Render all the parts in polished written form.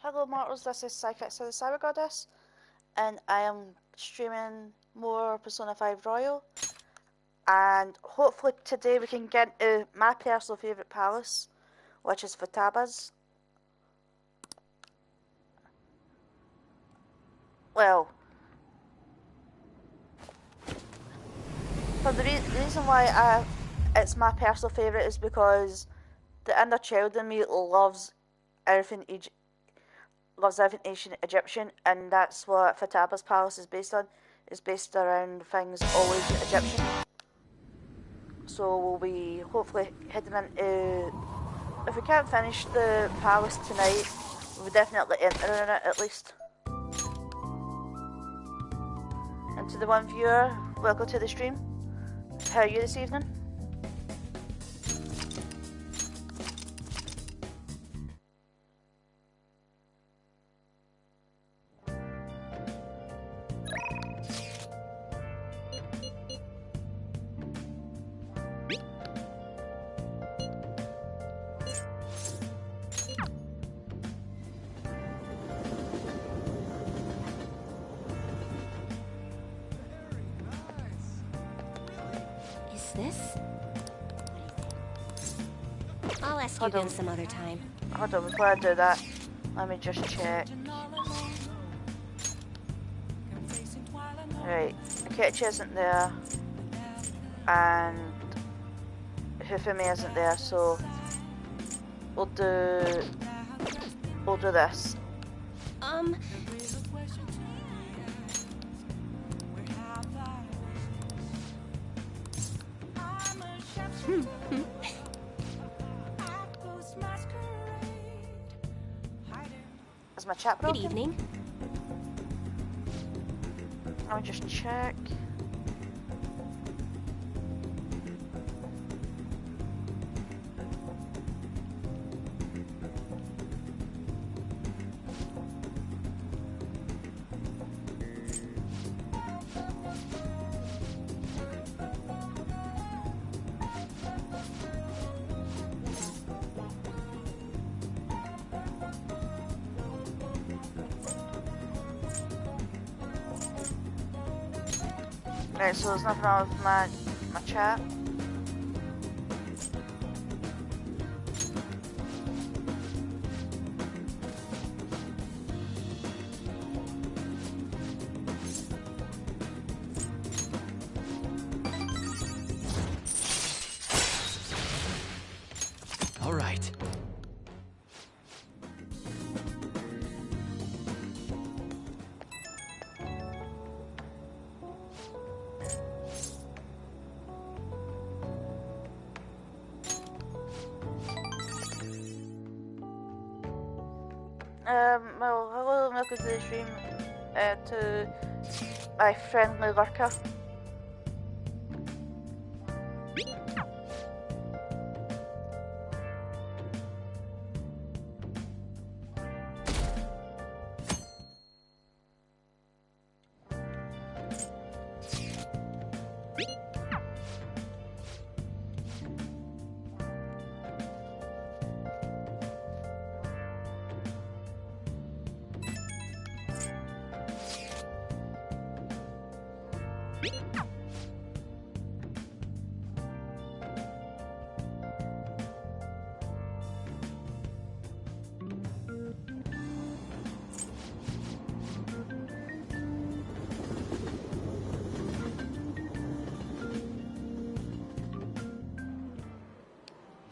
Hello mortals, this is Cyphyxia the Cybergoddess, and I am streaming more Persona 5 Royal, and hopefully today we can get into my personal favourite palace, which is Futaba's. Well, for the reason why it's my personal favourite is because the inner child in me loves everything ancient Egyptian, and that's what Futaba's palace is based on. It's based around things always Egyptian. So we'll be hopefully heading into. If we can't finish the palace tonight, we'll definitely enter in it at least. And to the one viewer, welcome to the stream. How are you this evening? I'll ask you again some other time. Hold on, before I do that, let me just check. Right, Akechi isn't there, and Hifumi isn't there, so we'll do this. Is my chat broken? Good evening. I'll just check. Right, so there's nothing wrong with my chat. All right. Well, hello and welcome to the stream, to my friendly lurker.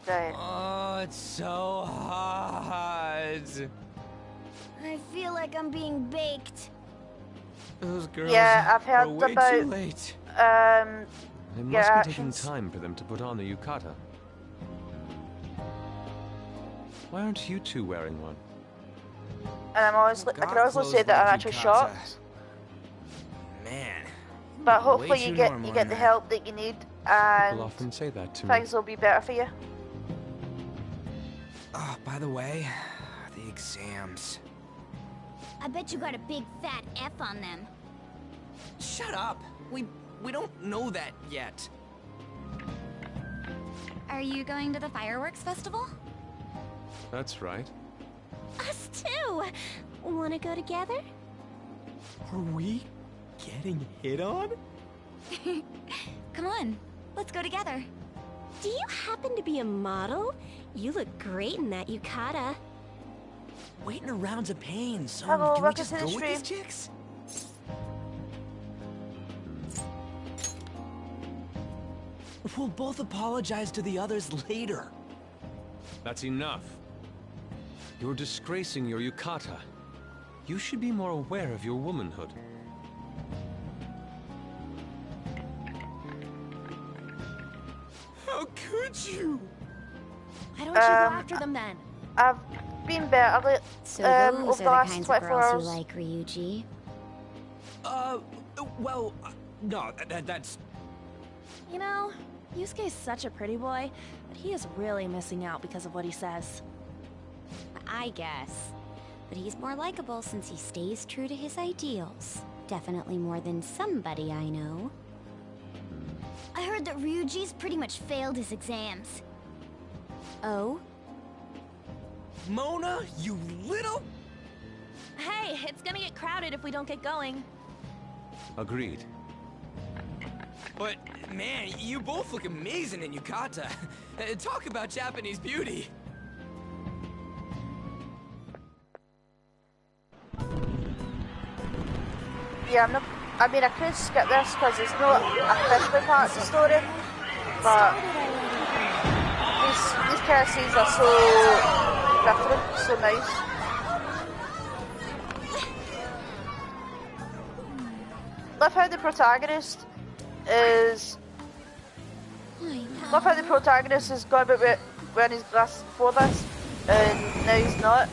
Right. Oh, it's so hot. I feel like I'm being baked. Those girls Yeah, I've are heard way about too late. It your must be taking actions. time for them to put on the yukata. Why aren't you two wearing one? And I can also say that I'm actually shocked. Man. But hopefully Way you too get normal the in that. help that you need, People and often say that to me. things will be better for you. Oh, by the way, the exams. I bet you got a big fat F on them. Shut up. We don't know that yet. Are you going to the fireworks festival? That's right. Us too. Wanna go together? Are we getting hit on? Come on, let's go together. Do you happen to be a model? You look great in that yukata. Waiting around's a pain, so Hello, can we welcome just to the go with these stream. chicks? We'll both apologize to the others later. That's enough. You're disgracing your yukata. You should be more aware of your womanhood. How could you? Why don't you go after them then? I've been better So those over the are the last kinds of 24 girls hours. you like, Ryuji. Well, no, that's... You know, Yusuke's such a pretty boy, but he is really missing out because of what he says. I guess. But he's more likable since he stays true to his ideals. Definitely more than somebody I know. I heard that Ryuji's pretty much failed his exams. Oh? Mona, you little... Hey, it's gonna get crowded if we don't get going. Agreed. But, man, you both look amazing in yukata. Talk about Japanese beauty. Yeah, I'm not. I mean, I could skip this because it's not officially part of the story, but these kind of scenes are so different, so nice. Love how the protagonist is. Love how the protagonist has gone about wearing his glasses before this, and now he's not.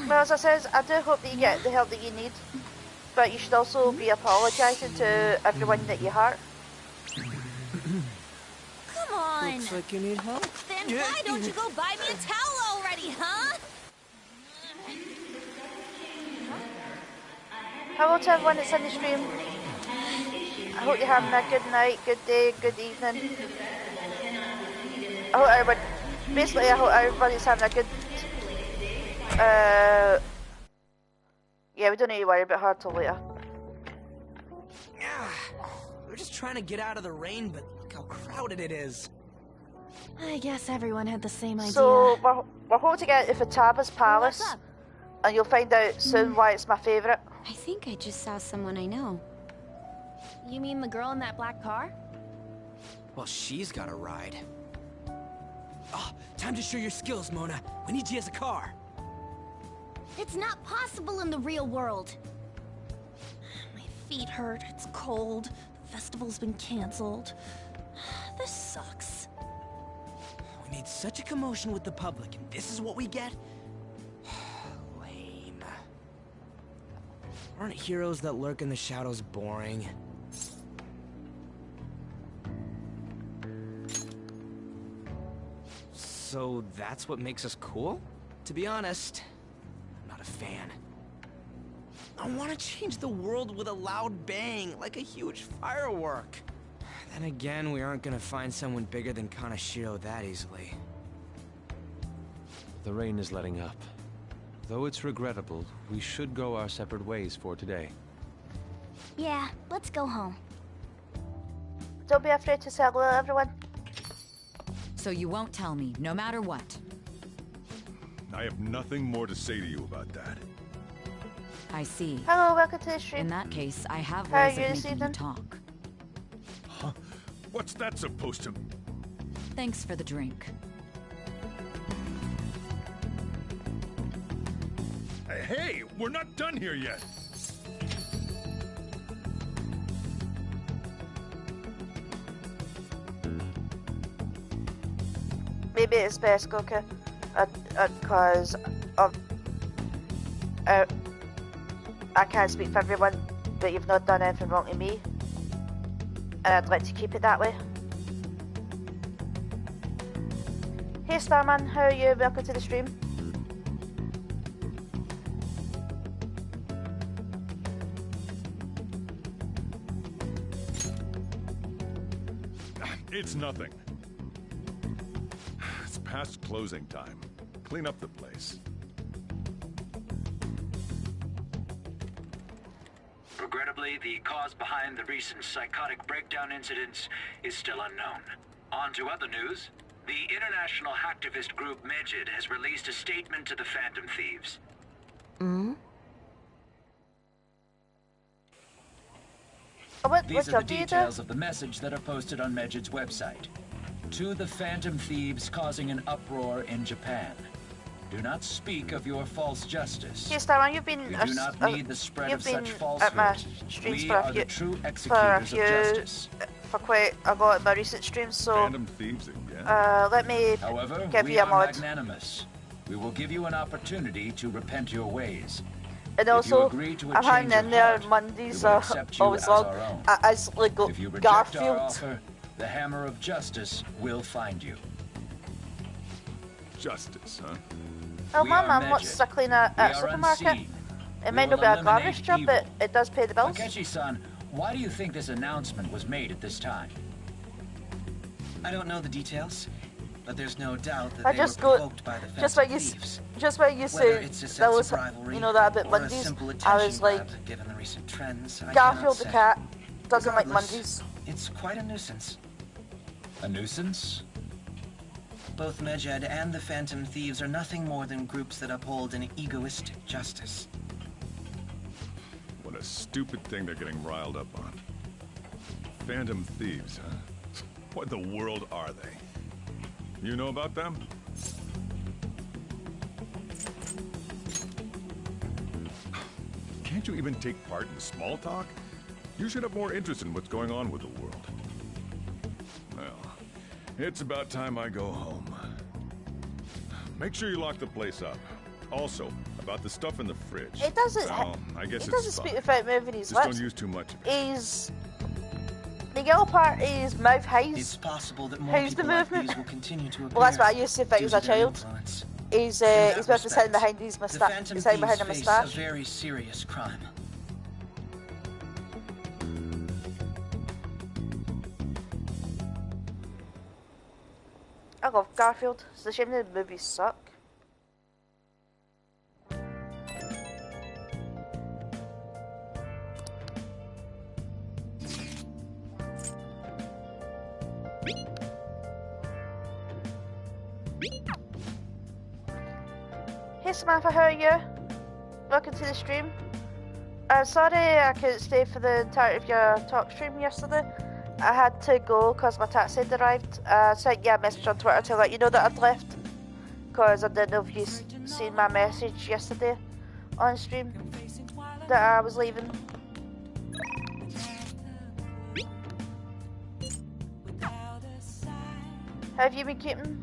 Well, as I says, I do hope that you get the help that you need, but you should also be apologising to everyone that you hurt. Come on! Looks like you need help. Then why don't you go buy me a towel already, huh? Hello to everyone that's in the stream. I hope you're having a good night, good day, good evening. I hope everyone, basically I hope everybody's having a good, yeah, we don't need to worry about her till later. We're just trying to get out of the rain, but look how crowded it is. I guess everyone had the same idea. So, we're hoping to get to Fataba's palace, What's up? and you'll find out soon why it's my favourite. I think I just saw someone I know. You mean the girl in that black car? Well, she's got a ride. Oh, time to show your skills, Mona. We need you as a car. It's not possible in the real world. My feet hurt, it's cold, the festival's been cancelled. This sucks. We need such a commotion with the public, and this is what we get? Lame. Aren't heroes that lurk in the shadows boring? So that's what makes us cool? To be honest, I'm not a fan. I want to change the world with a loud bang, like a huge firework. Then again, we aren't gonna find someone bigger than Kanashiro that easily. The rain is letting up. Though it's regrettable, we should go our separate ways for today. Yeah, let's go home. Don't be afraid to say hello, everyone. So you won't tell me, no matter what. I have nothing more to say to you about that. I see. Hello, welcome to the stream. In that case, I have How are ways you of this making you evening? talk. Huh? What's that supposed to... Thanks for the drink. Hey, we're not done here yet. Maybe it's best, Goku, because I can't speak for everyone, but you've not done anything wrong to me, and I'd like to keep it that way. Hey Starman, how are you? Welcome to the stream. It's nothing. It's past closing time. Clean up the place. Regrettably, the cause behind the recent psychotic breakdown incidents is still unknown. On to other news. The international hacktivist group Megid has released a statement to the Phantom Thieves. These are the details of the message that are posted on Megid's website. To the Phantom Thieves causing an uproar in Japan. Do not speak of your false justice. Hey Starman, you've been We do not need the spread of such at my falsehood. streams We for are the true executors of justice. for quite a lot of my recent streams, so Phantom Thieves again. let me However, give we you a are mod. magnanimous. We will give you an opportunity to repent your ways. And If you also, agree to a I'm hanging change of in there. heart, Mondays we will are accept you always as long. our own. As like If you reject Garfield. our offer, the hammer of justice will find you. Justice, huh? Oh, We my are mum wants Megid. to clean a We are supermarket. unseen. It We might not will be a eliminate glamorous job, evil. but it does pay the bills. Takeshi-san, why do you think this announcement was made at this time? I don't know the details, but there's no doubt that I they just were go, provoked by the just when Phantom you, Thieves. just when you Whether say it's a that sense was, of rivalry you know that about or a Mondays, simple I attention was like, grab, given the recent trends, I Garfield cannot the say. cat doesn't like Regardless, Mondays. It's quite a nuisance. A nuisance? Both Megid and the Phantom Thieves are nothing more than groups that uphold an egoistic justice. What a stupid thing they're getting riled up on. Phantom Thieves, huh? What in the world are they? You know about them? Can't you even take part in small talk? You should have more interest in what's going on with the world. Well, it's about time I go home. Make sure you lock the place up. Also, about the stuff in the fridge. It doesn't. Well, I guess It it's doesn't speak fine. without moving his Just lips. don't use too much of it. He's the yellow part is mouth It's highs. possible that more How's the people like movement? these will continue to appear. Well, that's what I used to think due as a to their child. influence. He's In that mouth is sitting respect, behind his the moustache. Phantom He's sitting behind a Thieves face moustache. a very serious crime. I love Garfield. It's a shame the movies suck. Hey Samantha, how are you? Welcome to the stream. Sorry I couldn't stay for the entirety of your talk stream yesterday. I had to go because my taxi had arrived. I sent you a message on Twitter to let you know that I'd left. Because I didn't know if you seen my message yesterday on stream that I was leaving. Have you been keeping?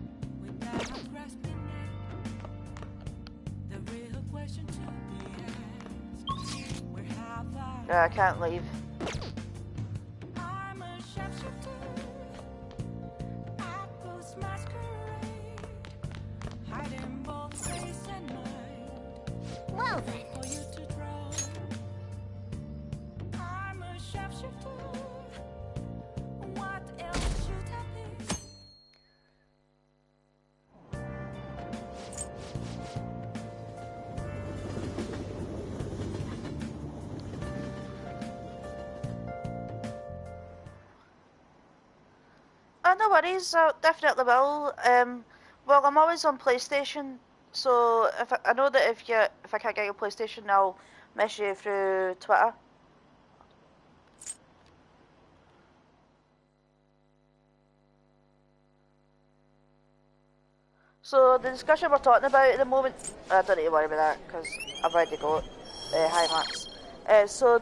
I can't leave. Well then. No worries, I definitely will. Well, I'm always on PlayStation, so if I know that if I can't get your PlayStation, I'll message you through Twitter. So the discussion we're talking about at the moment, I don't need to worry about that because I've already got hi Max. So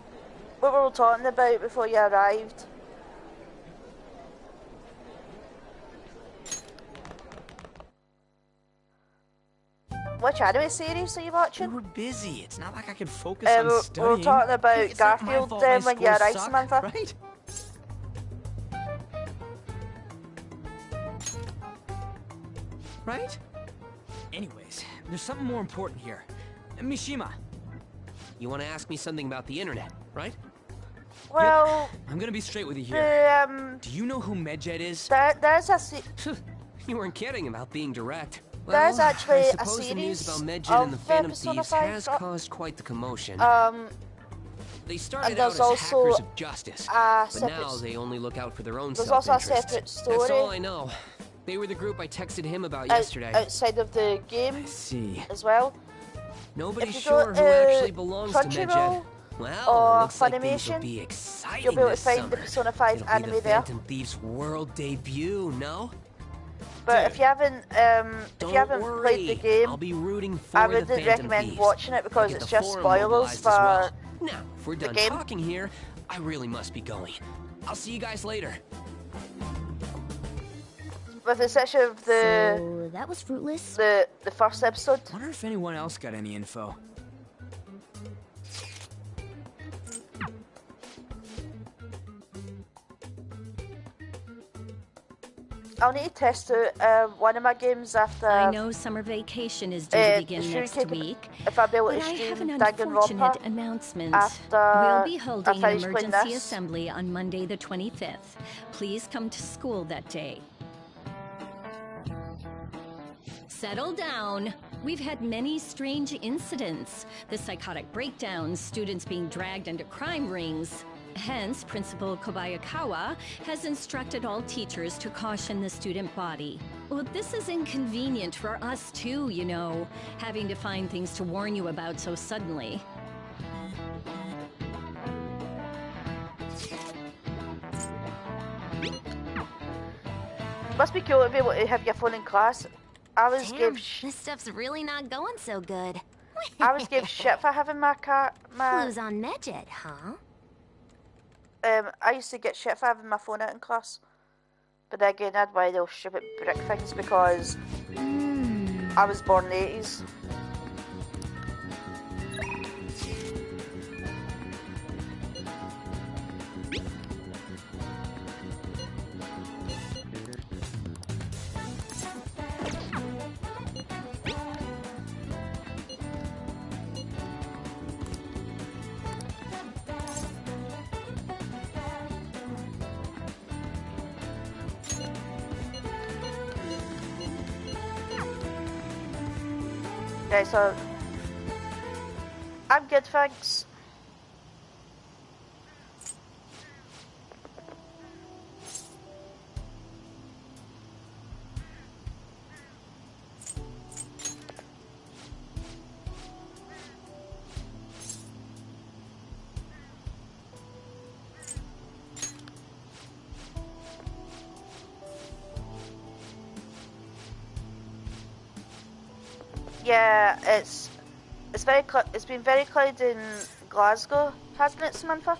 what we were talking about before you arrived. Which anime series are you watching? We were busy. It's not like I could focus on We studying. were talking about It's not my Garfield fault my when you scores arrived, suck, Samantha. right? right? Anyways, there's something more important here. Mishima, you want to ask me something about the internet, right? Well, yep. I'm gonna be straight with you here. Do you know who Medjed is? There's a You weren't kidding about being direct. There's Well, actually I a suppose the news series about Medjed and the of Phantom Persona Thieves 5 has caused quite the commotion. They and started out there's as also hackers of justice, a but separate now they only look out for their own there's also a self-interest. separate story. That's all I know. They were the group I texted him about yesterday. Outside of the game I see. as well. Nobody's sure who actually belongs to Medjed. Well, or it looks like things will Funimation, be exciting you'll be able to this find summer. the Persona 5 It'll anime be the there. Phantom Thieves world debut, no? But Dude, if you haven't played the game, I'll be rooting for I the wouldn't Phantom recommend Thieves. watching it I'll because get it's the just forum spoilers mobilized as for well. Now, if we're the done game. talking here, I really must be going. I'll see you guys later. With the exception of the So that was fruitless. the first episode. Wonder if anyone else got any info. I'll need to test out one of my games after. I know summer vacation is due to begin next week, if I'll be able but to I stream have an Danganronpa unfortunate announcement. after We'll be holding an finish playing emergency this. assembly on Monday the 25th. Please come to school that day. Settle down. We've had many strange incidents. The psychotic breakdowns, students being dragged into crime rings. Hence, Principal Kobayakawa has instructed all teachers to caution the student body. Well, this is inconvenient for us too, you know, having to find things to warn you about so suddenly. Must be cool to be able to have your phone in class. I was Damn, give this stuff's really not going so good. I was give shit for having my Clues on Medjed, huh? I used to get shit for having my phone out in class. But then again, I'd buy those stupid brick things because I was born in the 80s. Okay, so I'm good, thanks. Yeah, it's been very cloudy in Glasgow, hasn't it, Samantha?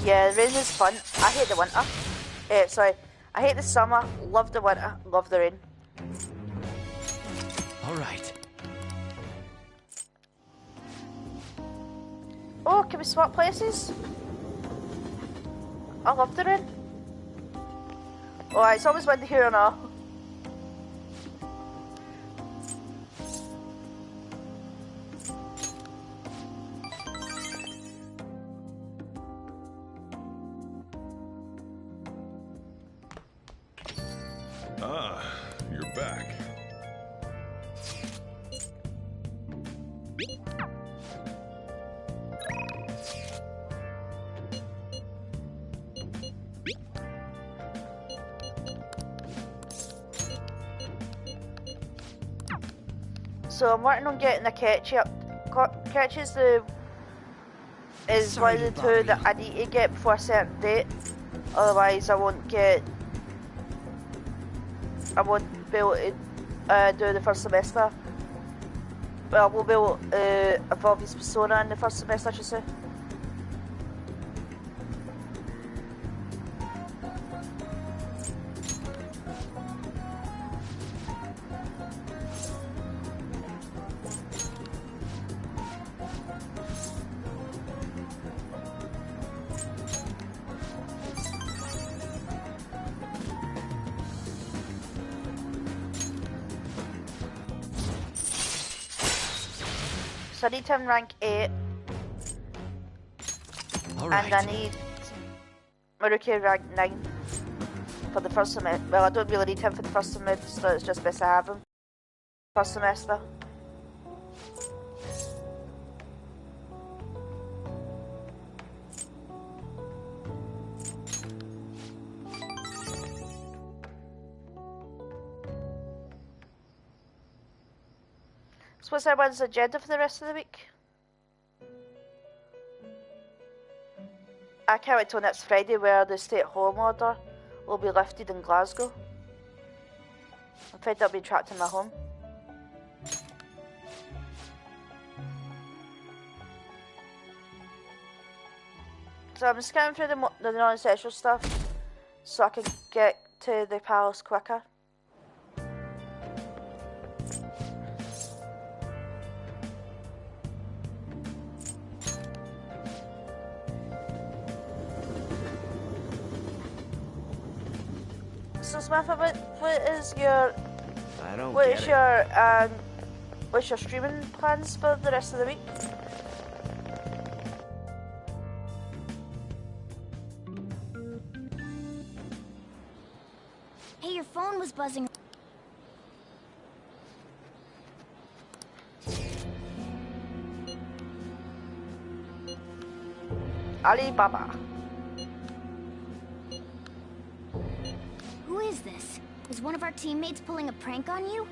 Yeah, the rain is fun. I hate the winter. Sorry, I hate the summer. Love the winter. Love the rain. All right. Oh, can we swap places? I love the rain. Oh, it's always windy here and all. Ah, you're back. So I'm working on getting a Ketchy up. Ketchy's is one of the two that I need to get before a certain date. Otherwise, I won't be able to do the first semester. Well, I won't be able to evolve his persona in the first semester, I should say. So I need him rank 8. Alright. And I need Maruki rank 9 for the first semester. Well, I don't really need him for the first semester, it's just best to have him first semester. So what's everyone's agenda for the rest of the week? I can't wait till next Friday where the stay-at-home order will be lifted in Glasgow. I'm afraid I'll be trapped in my home. So I'm scanning through the non-essential stuff so I can get to the palace quicker. So Samantha, what is your what's your streaming plans for the rest of the week? Hey, your phone was buzzing. Alibaba. Who is this? Is one of our teammates pulling a prank on you?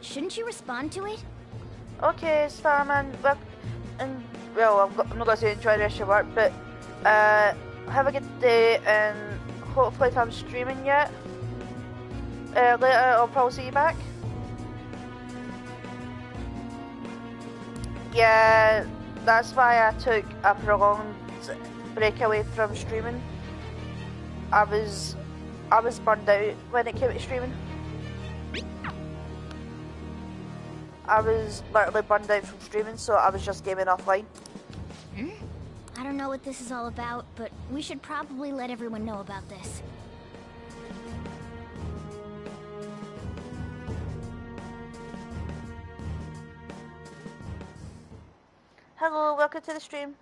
Shouldn't you respond to it? Okay, Starman. Well, I'm not going to say enjoy the rest of your work, but have a good day, and hopefully if I'm streaming yet, later I'll probably see you back. Yeah, that's why I took a prolonged break away from streaming. I was burned out when it came to streaming. I was literally burned out from streaming, so I was just gaming offline. I don't know what this is all about, but we should probably let everyone know about this. Hello, welcome to the stream.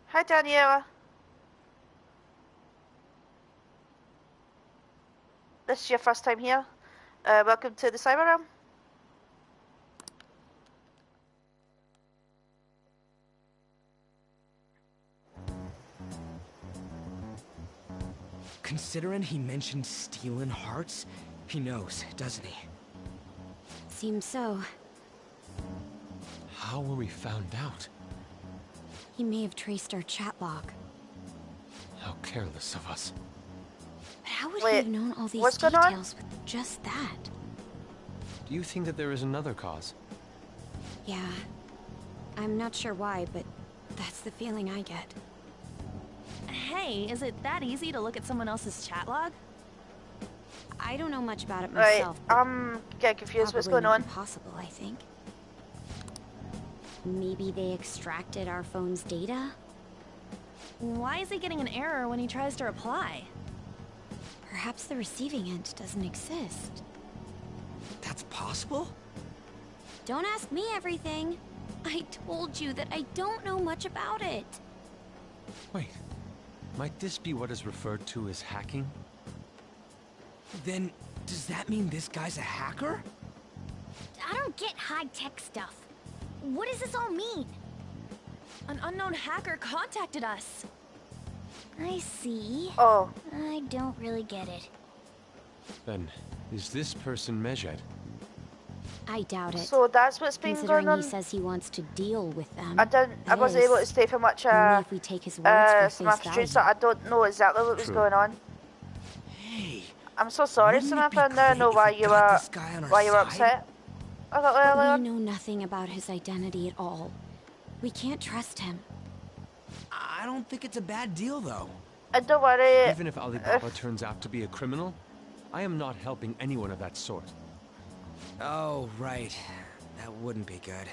Hi, Daniela. This is your first time here. Welcome to the Cyber Realm. Considering he mentioned stealing hearts, he knows, doesn't he? Seems so. How were we found out? He may have traced our chat log. How careless of us. But how would Wait, he have known all these what's going on? details with just that? Do you think that there is another cause? Yeah. I'm not sure why, but that's the feeling I get. Hey, is it that easy to look at someone else's chat log? I don't know much about it Right, myself. I'm getting confused. What's going on? Impossible, I think. Maybe they extracted our phone's data? Why is he getting an error when he tries to reply? Perhaps the receiving end doesn't exist. That's possible? Don't ask me everything. I told you that I don't know much about it. Wait, might this be what is referred to as hacking? Then, does that mean this guy's a hacker? I don't get high-tech stuff. What does this all mean? An unknown hacker contacted us. I see. Oh. I don't really get it. Then, is this person Medjed? I doubt it. So that's what's been Considering going on. he says he wants to deal with them. I wasn't able to stay for much Only if we take his words for face value. so I don't know exactly what was going on. Hey, I'm so sorry, wouldn't it Samantha. be Now I know great why if we you got were this guy on our side? upset. I thought earlier We on. know nothing about his identity at all. We can't trust him. I don't think it's a bad deal, though. And don't worry. Even if Alibaba turns out to be a criminal, I am not helping anyone of that sort. Oh, right. That wouldn't be good.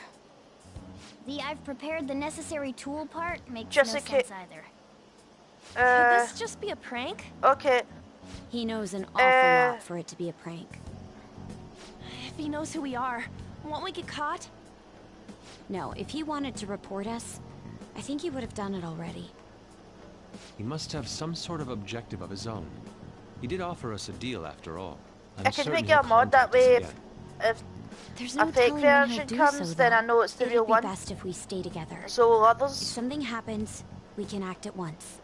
The I've prepared the necessary tool part makes Just no in sense either. Could this just be a prank? Okay. He knows an awful lot for it to be a prank. If he knows who we are, won't we get caught? No, if he wanted to report us, I think he would have done it already. He must have some sort of objective of his own. He did offer us a deal after all. I can make a mod that way if There's a no fake telling when he'll version do comes, so, then I though. know it's the real It'd one. be best if we stay together. So will If others. something happens, we can act at once.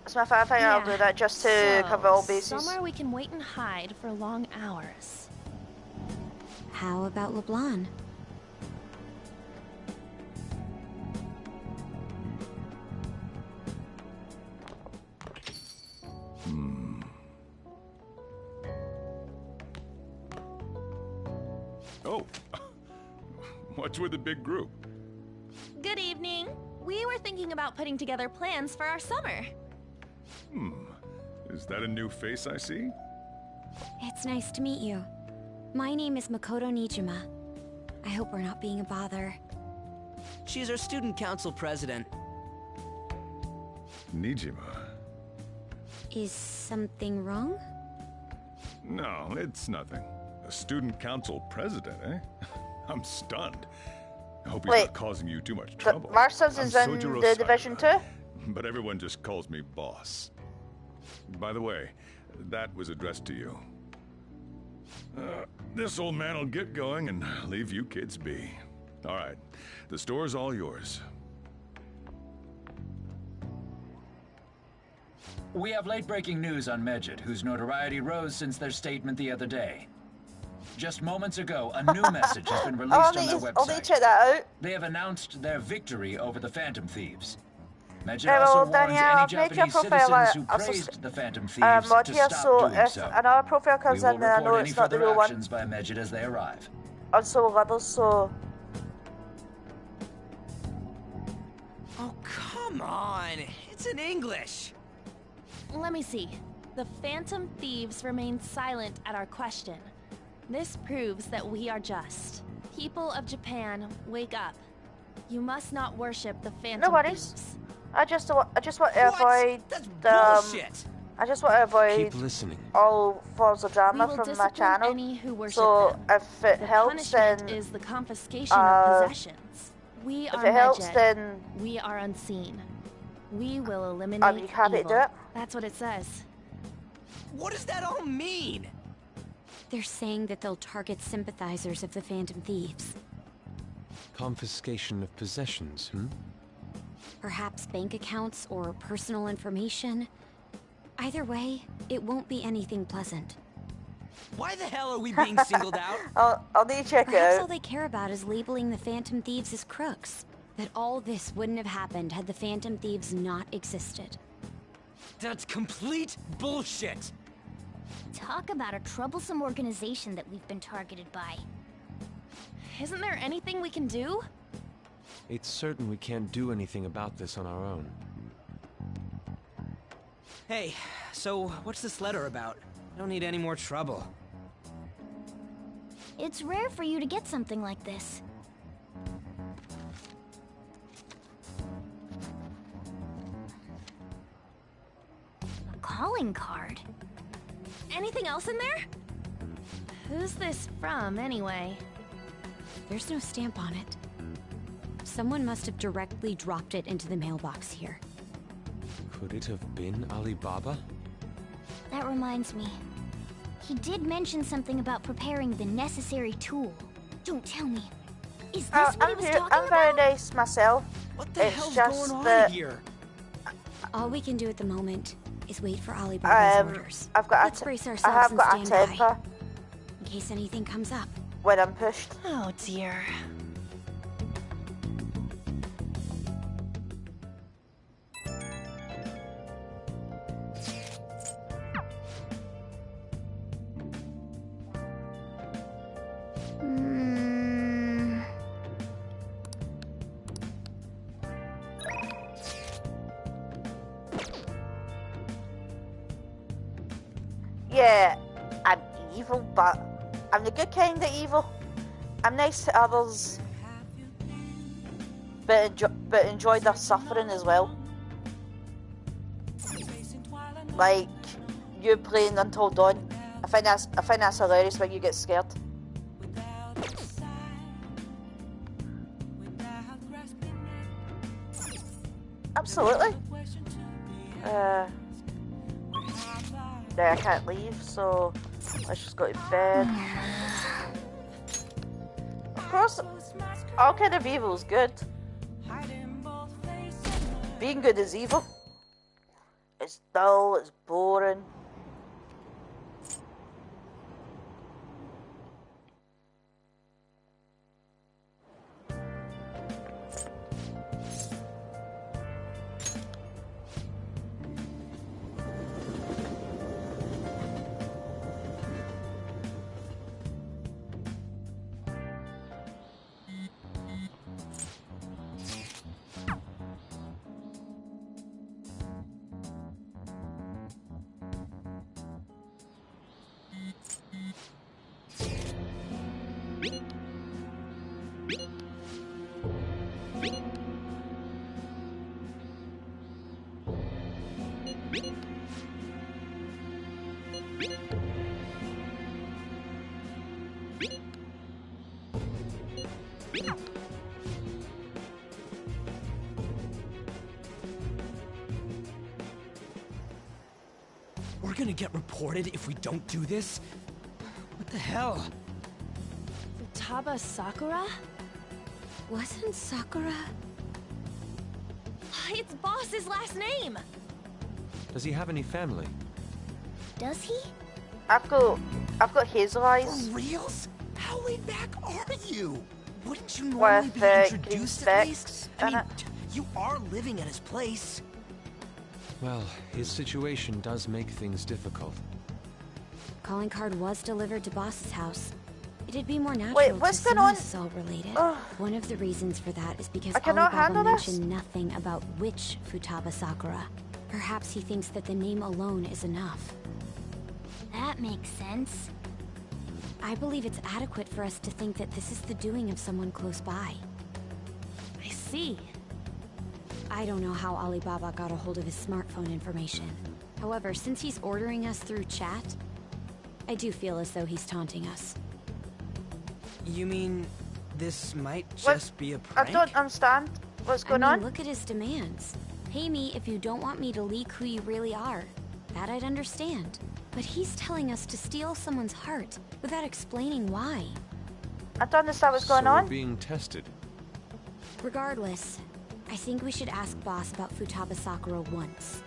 So I think I'll do that just to cover all bases. Somewhere we can wait and hide for long hours. How about LeBlanc? Oh, what's with the big group? Good evening. We were thinking about putting together plans for our summer. Is that a new face I see? It's nice to meet you. My name is Makoto Nijima. I hope we're not being a bother. She's our student council president. Nijima. Is something wrong? No, it's nothing. A student council president, eh? I'm stunned. I hope he's not causing you too much trouble. Marcel's is in Sojiro the Division 2? But everyone just calls me boss. By the way, that was addressed to you. This old man will get going and leave you kids be. All right, the store's all yours. We have late-breaking news on Medjed, whose notoriety rose since their statement the other day. Just moments ago, a new message has been released on their website. I'll need to check that out. They have announced their victory over the Phantom Thieves. Medjed Well, also warns Danielle, any I've made your Japanese profile citizens who praised the Phantom Thieves mod to here, stop so doing if so. another profile We comes will in, then I know report any it's not the further real one. actions by Medjed as they arrive. And so will others, so... Oh, come on. It's in English. Let me see. The Phantom Thieves remain silent at our question. This proves that we are just. People of Japan, wake up. You must not worship the Phantom No worries. Thieves. I just want to avoid... That's bullshit. I just want to avoid Keep listening. all forms of drama We will from my discipline channel. any who worship So them. if it The helps, then... punishment is the confiscation of possessions. We If are it helps, Medjed. then... We are unseen. We will eliminate Are you happy to evil. do it? That's what it says. What does that all mean? They're saying that they'll target sympathizers of the Phantom Thieves. Confiscation of possessions, Perhaps bank accounts or personal information. Either way, it won't be anything pleasant. Why the hell are we being singled out? I'll need to check it Perhaps all out. they care about is labeling the Phantom Thieves as crooks. That all this wouldn't have happened had the Phantom Thieves not existed. That's complete bullshit. Talk about a troublesome organization that we've been targeted by. Isn't there anything we can do? It's certain we can't do anything about this on our own. Hey, so what's this letter about? I don't need any more trouble. It's rare for you to get something like this. A calling card. Anything else in there? Who's this from, anyway? There's no stamp on it. Someone must have directly dropped it into the mailbox here. Could it have been Alibaba? That reminds me. He did mention something about preparing the necessary tool. Don't tell me. Is this what he was talking I'm very about? nice myself. What the It's hell's just going on that- here? All we can do at the moment is wait for Alibaba's orders. I've got Let's brace I ourselves have and got a stand by, temper in case anything comes up. when I'm pushed. Oh dear. Yeah, I'm evil, but I'm the good kind of evil. I'm nice to others, but enjoy their suffering as well. Like you playing Until Dawn. I find that's hilarious when you get scared. Absolutely. Yeah, I can't leave, so let's just go to bed. Of course, all kind of evil is good. Being good is evil. It's dull, it's boring. We're gonna get reported if we don't do this? What the hell? Futaba Sakura? Wasn't Sakura? It's Boss's last name! Does he have any family? Does he? I've got hazel eyes. For reals? How laid back are you? Wouldn't you normally be introduced at least? I mean, you are living at his place. Well, his situation does make things difficult. Calling card was delivered to Boss's house. It'd be more natural Wait, what's to going on? this is all related. Ugh. One of the reasons for that is because I cannot Alibaba handle this. mentioned nothing about which Futaba Sakura. Perhaps he thinks that the name alone is enough. That makes sense. I believe it's adequate for us to think that this is the doing of someone close by. I see. I don't know how Alibaba got a hold of his smartphone information. However, since he's ordering us through chat, I do feel as though he's taunting us. You mean this might just be a prank? I don't understand what's going on. Look at his demands. Pay me if you don't want me to leak who you really are. That I'd understand. But he's telling us to steal someone's heart without explaining why. I don't understand what's going on. We're being tested. Regardless, I think we should ask Boss about Futaba Sakura once.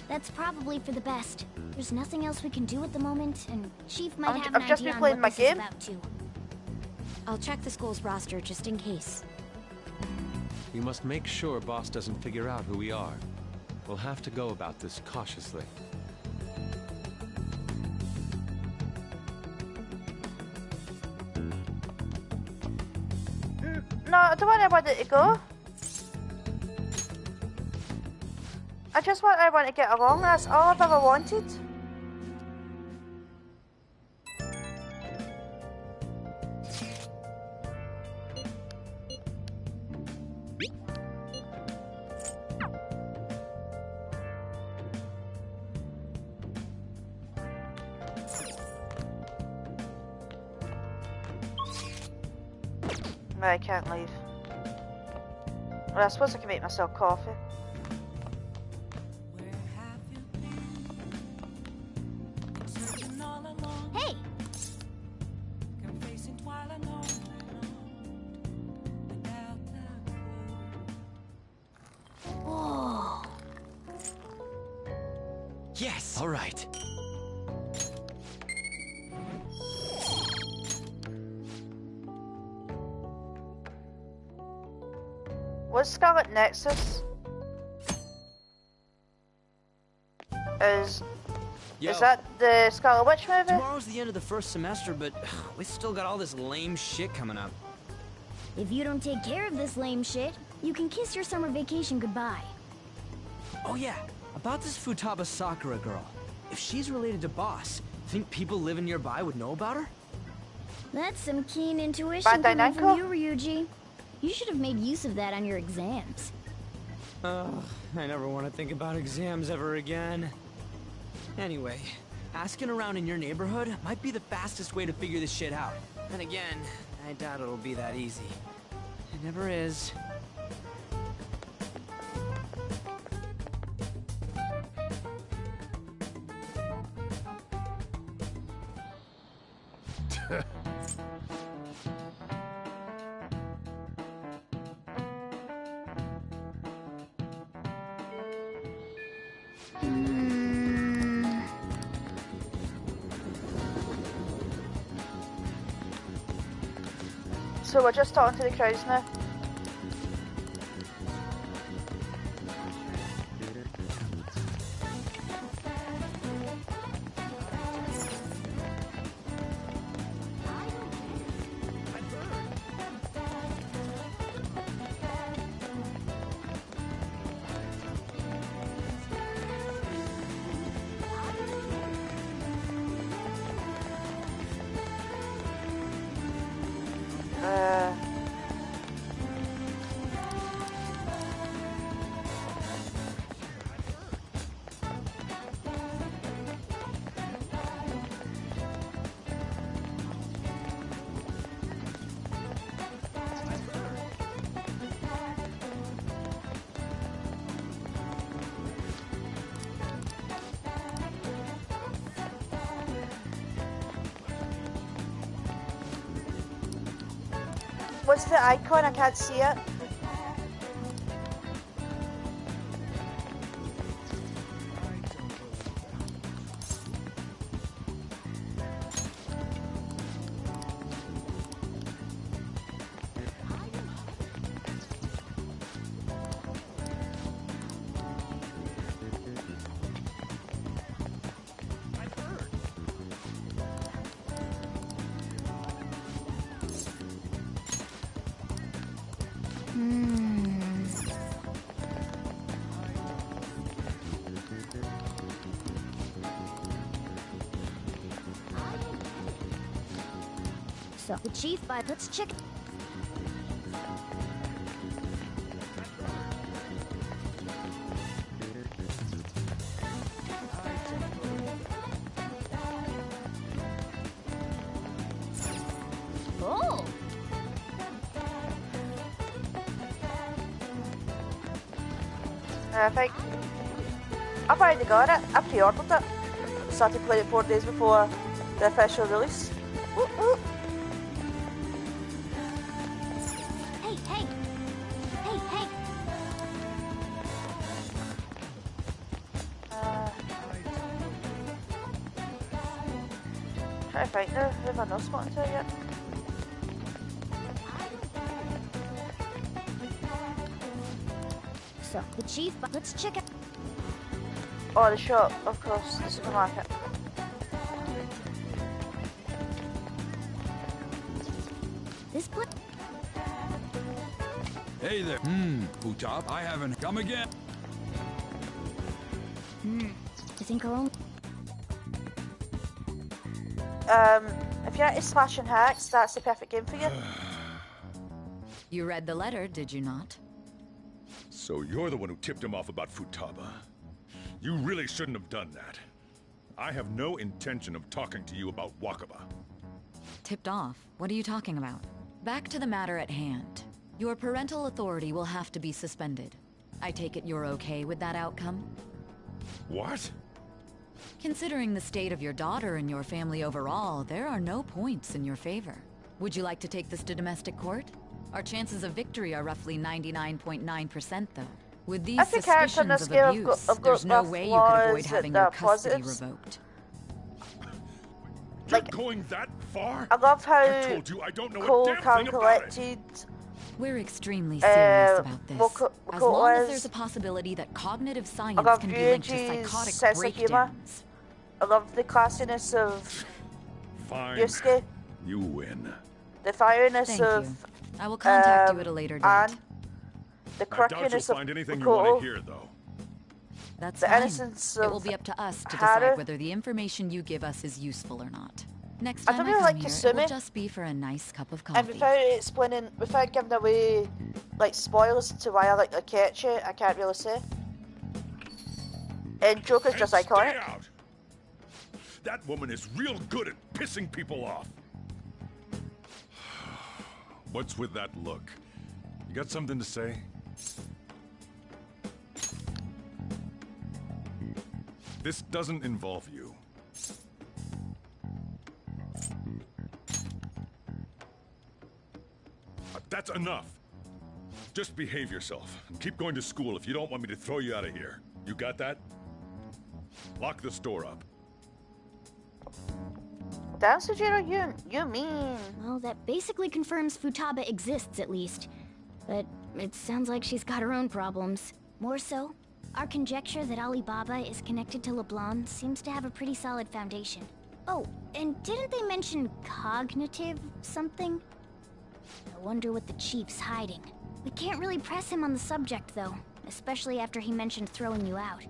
That's probably for the best. There's nothing else we can do at the moment, and Chief might have an I've just idea been on playing what my this is game. about too. I'll check the school's roster just in case. We must make sure Boss doesn't figure out who we are. We'll have to go about this cautiously. No, I don't want anybody to go. I want to get along. That's all I've ever wanted. No, I can't leave. Well, I suppose I can make myself coffee. Hey! Whoa. Yes! All right. What's Scarlet Nexus? Is that the Scarlet Witch movie? Tomorrow's the end of the first semester, but we still got all this lame shit coming up. If you don't take care of this lame shit, you can kiss your summer vacation goodbye. Oh yeah, about this Futaba Sakura girl. If she's related to Boss, think people living nearby would know about her? That's some keen intuition Bandai coming from you, Namco? Ryuji. You should have made use of that on your exams. Ugh, I never want to think about exams ever again. Anyway, asking around in your neighborhood might be the fastest way to figure this shit out. Then again, I doubt it'll be that easy. It never is. So we're just talking to the crowds now. What's the icon? I can't see it. So the chief let's check. Oh. I think I've already got it. I pre-ordered it. Started playing it 4 days before the official release. Whoop, whoop. Hey, hey. Hey, hey. Try to find her. Have I not spotted her yet? So the chief let's check it. Oh, the shop, of course, the supermarket. This place. Hey there. Futaba, I haven't come again. I think our own. If you're into slashing hacks, that's the perfect game for you. You read the letter, did you not? So you're the one who tipped him off about Futaba. You really shouldn't have done that. I have no intention of talking to you about Wakaba. Tipped off? What are you talking about? Back to the matter at hand. Your parental authority will have to be suspended. I take it you're okay with that outcome? What? Considering the state of your daughter and your family overall, there are no points in your favor. Would you like to take this to domestic court? Our chances of victory are roughly 99.9%, though. With these Every character in suspicions this of game abuse, have got there's no enough way you could avoid flaws having that your are custody positives. revoked. You're going that far? I love how I told you I don't know a cold, damn calm, thing about it. collected. We're extremely serious about this. As long as was- there's a possibility that cognitive I science love can be linked to Ryuji's psychotic sense of humour. breakdowns. I love the classiness of Fine. Yusuke, You win. the fieriness Thank of you. I will contact you at a later date. Anne, the I doubt you'll quirkiness of find anything you want Makoto. to hear, though. That's the fine. innocence It of will be up to us to Haru. decide whether the information you give us is useful or not. Next I time don't I really come like here, it Kasumi. will just be for a nice cup of And coffee. without explaining, without giving away like spoilers to why I like Akechi, I can't really say. And Joker's just Hey, iconic. stay out! That woman is real good at pissing people off. What's with that look? You got something to say? This doesn't involve you. That's enough. Just behave yourself and keep going to school if you don't want me to throw you out of here. You got that? Lock the store up. Damn, Sujiro, you mean. Well, that basically confirms Futaba exists, at least. But it sounds like she's got her own problems. More so, our conjecture that Alibaba is connected to LeBlanc seems to have a pretty solid foundation. Oh, and didn't they mention cognitive something? I wonder what the chief's hiding. We can't really press him on the subject, though, especially after he mentioned throwing you out.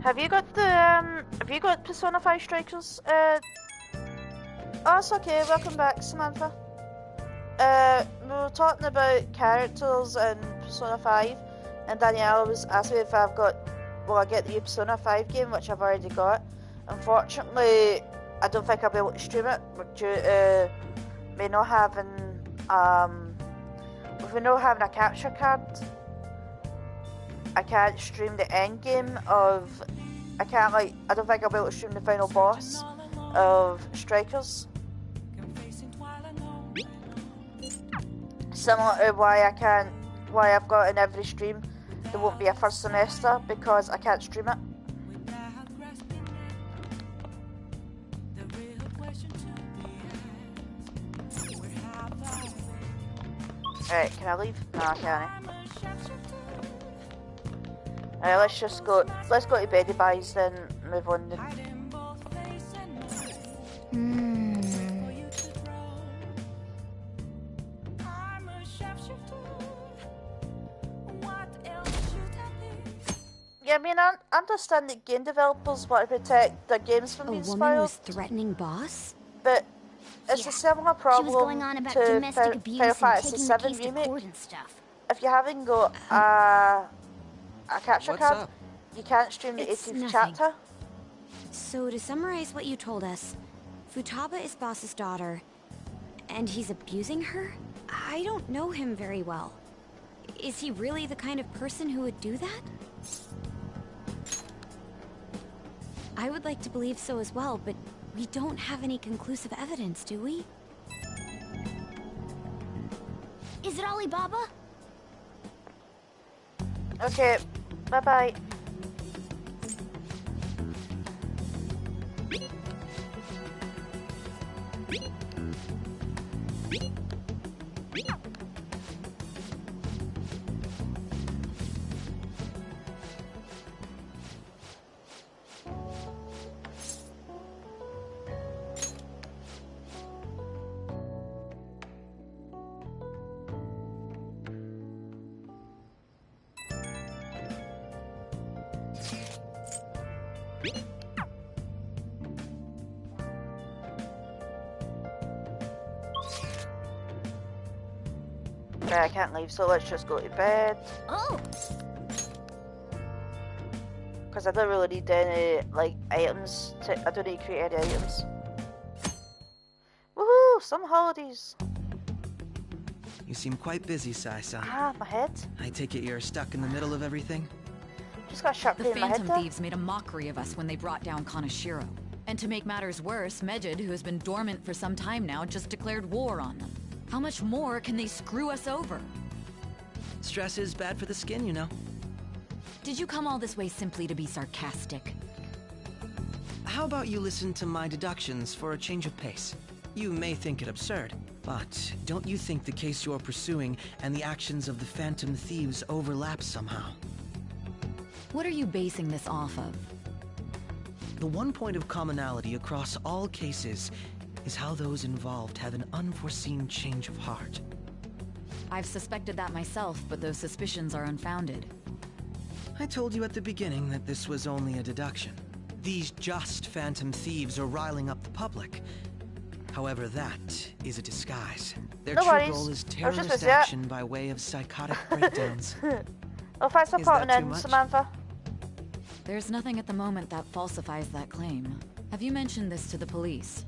Have you got Persona 5 Strikers? Oh, it's okay, welcome back, Samantha. We were talking about characters in Persona 5, and Daniela was asking me if I've got, will I get the new Persona 5 game, which I've already got. Unfortunately, I don't think I'll be able to stream it, due to me not having, with me not having a capture card. I can't stream the end game of, I don't think I'll be able to stream the final boss of Strikers. Similar to why I've got in every stream, there won't be a first semester because I can't stream it. Alright, can I leave? No, I can't. Alright, let's go to Betty Buys then move on. Yeah, I mean, I understand that game developers want to protect their games from being spoiled. A woman was threatening boss? But it's a similar problem she was going on about to domestic abuse Final and Fantasy taking the case VII to Remake. court and stuff. If you haven't got a capture What's card, up? you can't stream the It's 18th nothing. chapter. So to summarize what you told us, Futaba is Boss's daughter, and he's abusing her? I don't know him very well. Is he really the kind of person who would do that? I would like to believe so as well, but we don't have any conclusive evidence, do we? Is it Alibaba? Okay, bye-bye. I can't leave, so let's just go to bed. Oh! Because I don't really need any, like, items. I don't need to create any items. Woohoo! Some holidays. You seem quite busy, Sai-san. Ah, my head. I take it you're stuck in the middle of everything? Just got a sharp The pain in my head Phantom there. Thieves made a mockery of us when they brought down Kaneshiro. And to make matters worse, Mejid, who has been dormant for some time now, just declared war on them. How much more can they screw us over? Stress is bad for the skin, you know. Did you come all this way simply to be sarcastic? How about you listen to my deductions for a change of pace? You may think it absurd, but don't you think the case you're pursuing and the actions of the Phantom Thieves overlap somehow? What are you basing this off of? The one point of commonality across all cases is how those involved have an unforeseen change of heart. I've suspected that myself, but those suspicions are unfounded. I told you at the beginning that this was only a deduction. These just phantom thieves are riling up the public. However, that is a disguise. Their No true worries. goal is I was just terrorist gonna say that. action by way of psychotic breakdowns. Well, thanks for Is that popping too in, much? Samantha. There's nothing at the moment that falsifies that claim. Have you mentioned this to the police?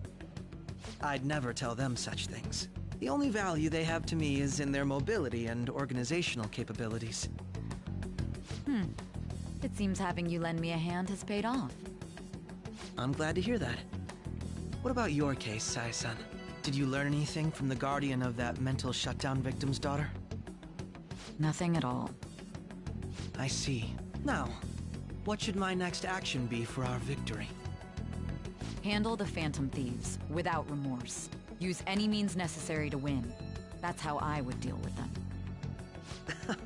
I'd never tell them such things. The only value they have to me is in their mobility and organizational capabilities. It seems having you lend me a hand has paid off. I'm glad to hear that. What about your case, Sai-san? Did you learn anything from the guardian of that mental shutdown victim's daughter? Nothing at all. I see. Now, what should my next action be for our victory? Handle the Phantom Thieves without remorse. Use any means necessary to win. That's how I would deal with them.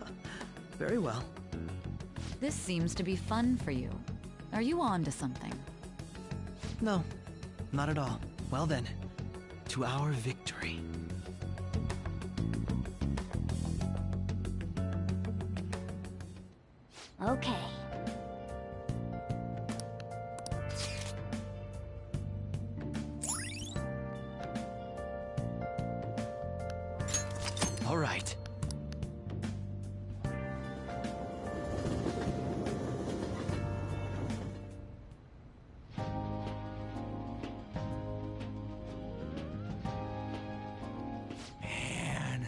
Very well. This seems to be fun for you. Are you on to something? No, not at all. Well then, to our victory. Okay. All right. Man,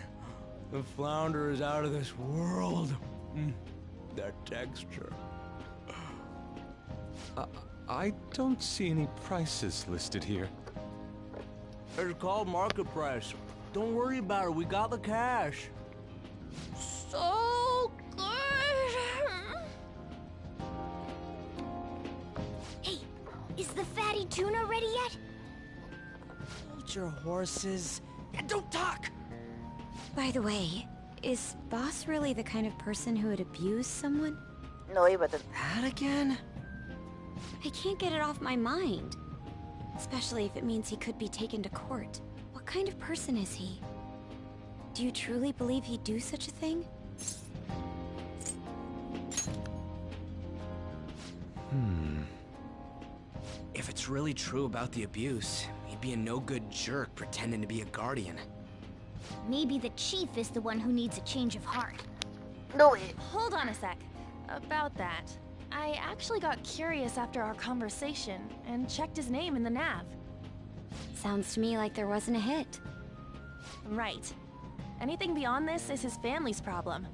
the flounder is out of this world. That texture. I don't see any prices listed here. It's called market price. Don't worry about it, we got the cash. So good! Hey, is the fatty tuna ready yet? Hold your horses and don't talk! By the way, is Boss really the kind of person who would abuse someone? No, he wouldn't. That again? I can't get it off my mind. Especially if it means he could be taken to court. What kind of person is he? Do you truly believe he'd do such a thing? If it's really true about the abuse, he'd be a no-good jerk pretending to be a guardian. Maybe the chief is the one who needs a change of heart. No, wait. Hold on a sec. About that, I actually got curious after our conversation and checked his name in the nav. Sounds to me like there wasn't a hit. Right. Anything beyond this is his family's problem.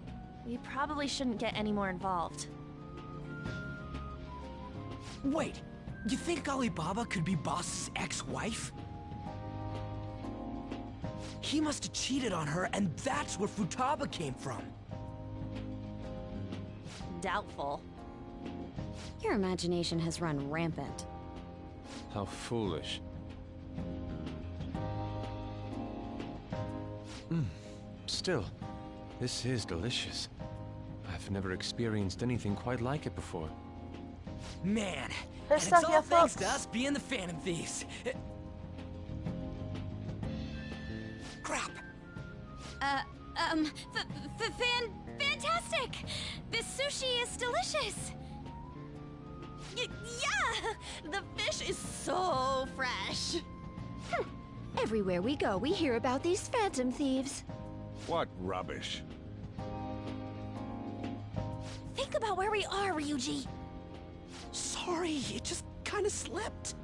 We probably shouldn't get any more involved. Wait, you think Alibaba could be Boss's ex-wife? He must have cheated on her, and that's where Futaba came from. Doubtful. Your imagination has run rampant. How foolish. Still, this is delicious. I've never experienced anything quite like it before. Man, Let's and suck it's your all thanks thoughts. to us being the Phantom Thieves. Crap! Fantastic! This sushi is delicious! Yeah! The fish is so fresh! Everywhere we go, we hear about these phantom thieves. What rubbish. Think about where we are, Ryuji! Sorry, it just kind of slipped.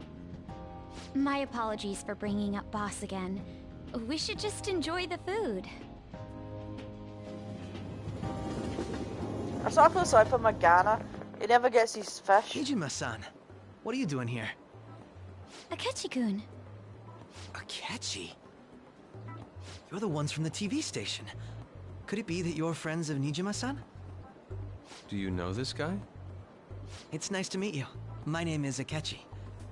My apologies for bringing up Boss again. We should just enjoy the food. I sort of feel sorry for Morgana. He never gets his fish. Nijima-san, what are you doing here? Akechi-kun. Akechi? You're the ones from the TV station. Could it be that you're friends of Nijima-san? Do you know this guy? It's nice to meet you. My name is Akechi.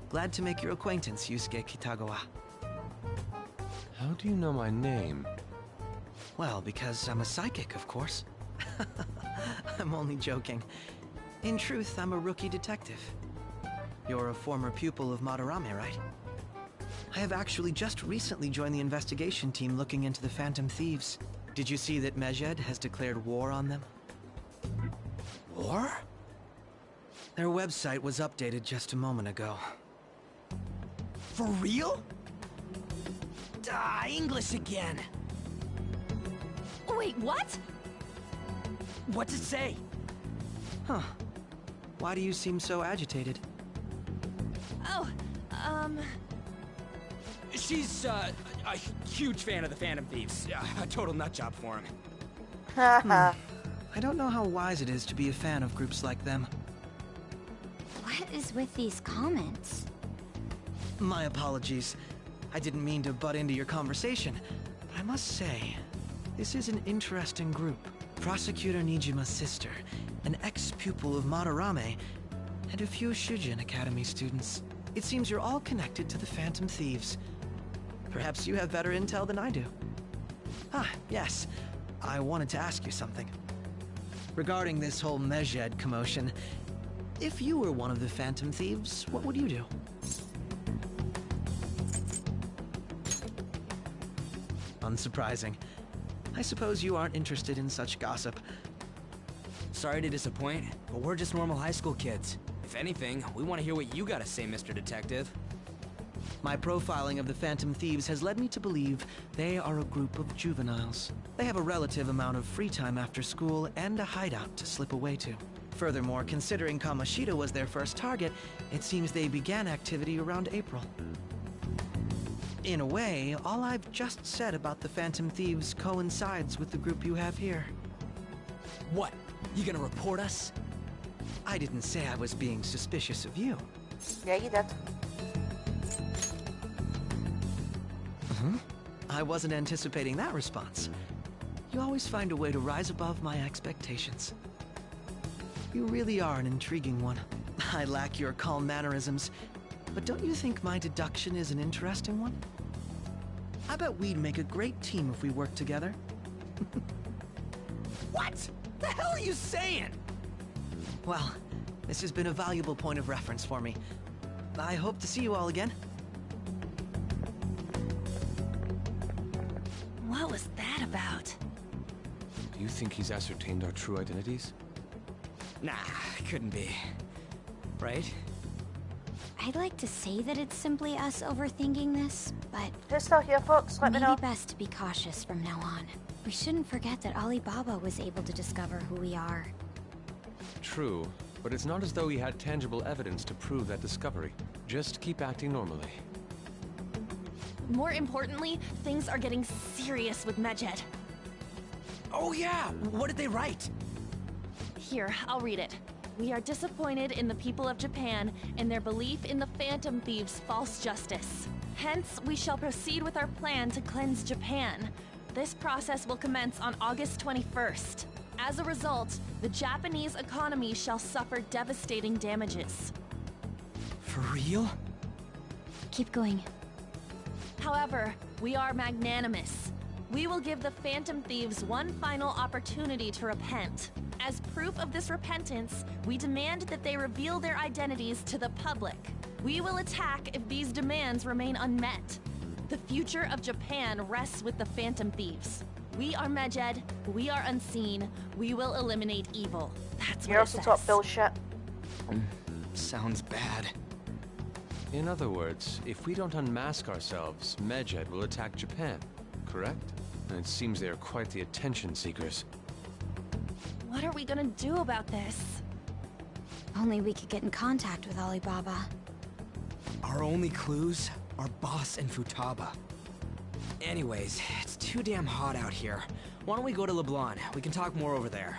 Glad to make your acquaintance, Yusuke Kitagawa. How do you know my name? Well, because I'm a psychic, of course. I'm only joking. In truth, I'm a rookie detective. You're a former pupil of Madarame, right? I have actually just recently joined the investigation team looking into the Phantom Thieves. Did you see that Mejed has declared war on them? War? Their website was updated just a moment ago. For real? English again. Wait, what? What's it say? Huh. Why do you seem so agitated? Oh, She's, a huge fan of the Phantom Thieves. A total nutjob for him. Haha. I don't know how wise it is to be a fan of groups like them. What is with these comments? My apologies. I didn't mean to butt into your conversation, but I must say, this is an interesting group. Prosecutor Nijima's sister, an ex-pupil of Madarame, and a few Shujin Academy students. It seems you're all connected to the Phantom Thieves. Perhaps you have better intel than I do. Ah, yes. I wanted to ask you something. Regarding this whole Medjed commotion, if you were one of the Phantom Thieves, what would you do? Unsurprising. I suppose you aren't interested in such gossip. Sorry to disappoint, but we're just normal high school kids. If anything, we want to hear what you gotta say, Mr. Detective. My profiling of the Phantom Thieves has led me to believe they are a group of juveniles. They have a relative amount of free time after school and a hideout to slip away to. Furthermore, considering Kamoshida was their first target, it seems they began activity around April. In a way, all I've just said about the Phantom Thieves coincides with the group you have here. What? You gonna report us? I didn't say I was being suspicious of you. Yeah, you did. I wasn't anticipating that response. You always find a way to rise above my expectations. You really are an intriguing one. I lack your calm mannerisms, but don't you think my deduction is an interesting one? I bet we'd make a great team if we worked together. What? The hell are you saying? Well, this has been a valuable point of reference for me. I hope to see you all again. What was that about? Do you think he's ascertained our true identities? Nah, couldn't be. Right? I'd like to say that it's simply us overthinking this, but Who's still here, folks? Let me know. maybe best to be cautious from now on. We shouldn't forget that Alibaba was able to discover who we are. True, but it's not as though he had tangible evidence to prove that discovery. Just keep acting normally. More importantly, things are getting serious with Medjed. Oh yeah! What did they write? Here, I'll read it. We are disappointed in the people of Japan and their belief in the Phantom Thieves' false justice. Hence, we shall proceed with our plan to cleanse Japan. This process will commence on August 21st. As a result, the Japanese economy shall suffer devastating damages. For real? Keep going. However, we are magnanimous. We will give the Phantom Thieves one final opportunity to repent. As proof of this repentance, we demand that they reveal their identities to the public. We will attack if these demands remain unmet. The future of Japan rests with the Phantom Thieves. We are Medjed, we are unseen, we will eliminate evil. That's what You're it also says. top bullshit. Sounds bad. In other words, if we don't unmask ourselves, Medjed will attack Japan, correct? And it seems they are quite the attention seekers. What are we gonna do about this? Only we could get in contact with Alibaba. Our only clues are Boss and Futaba. Anyways, it's too damn hot out here. Why don't we go to LeBlanc? We can talk more over there.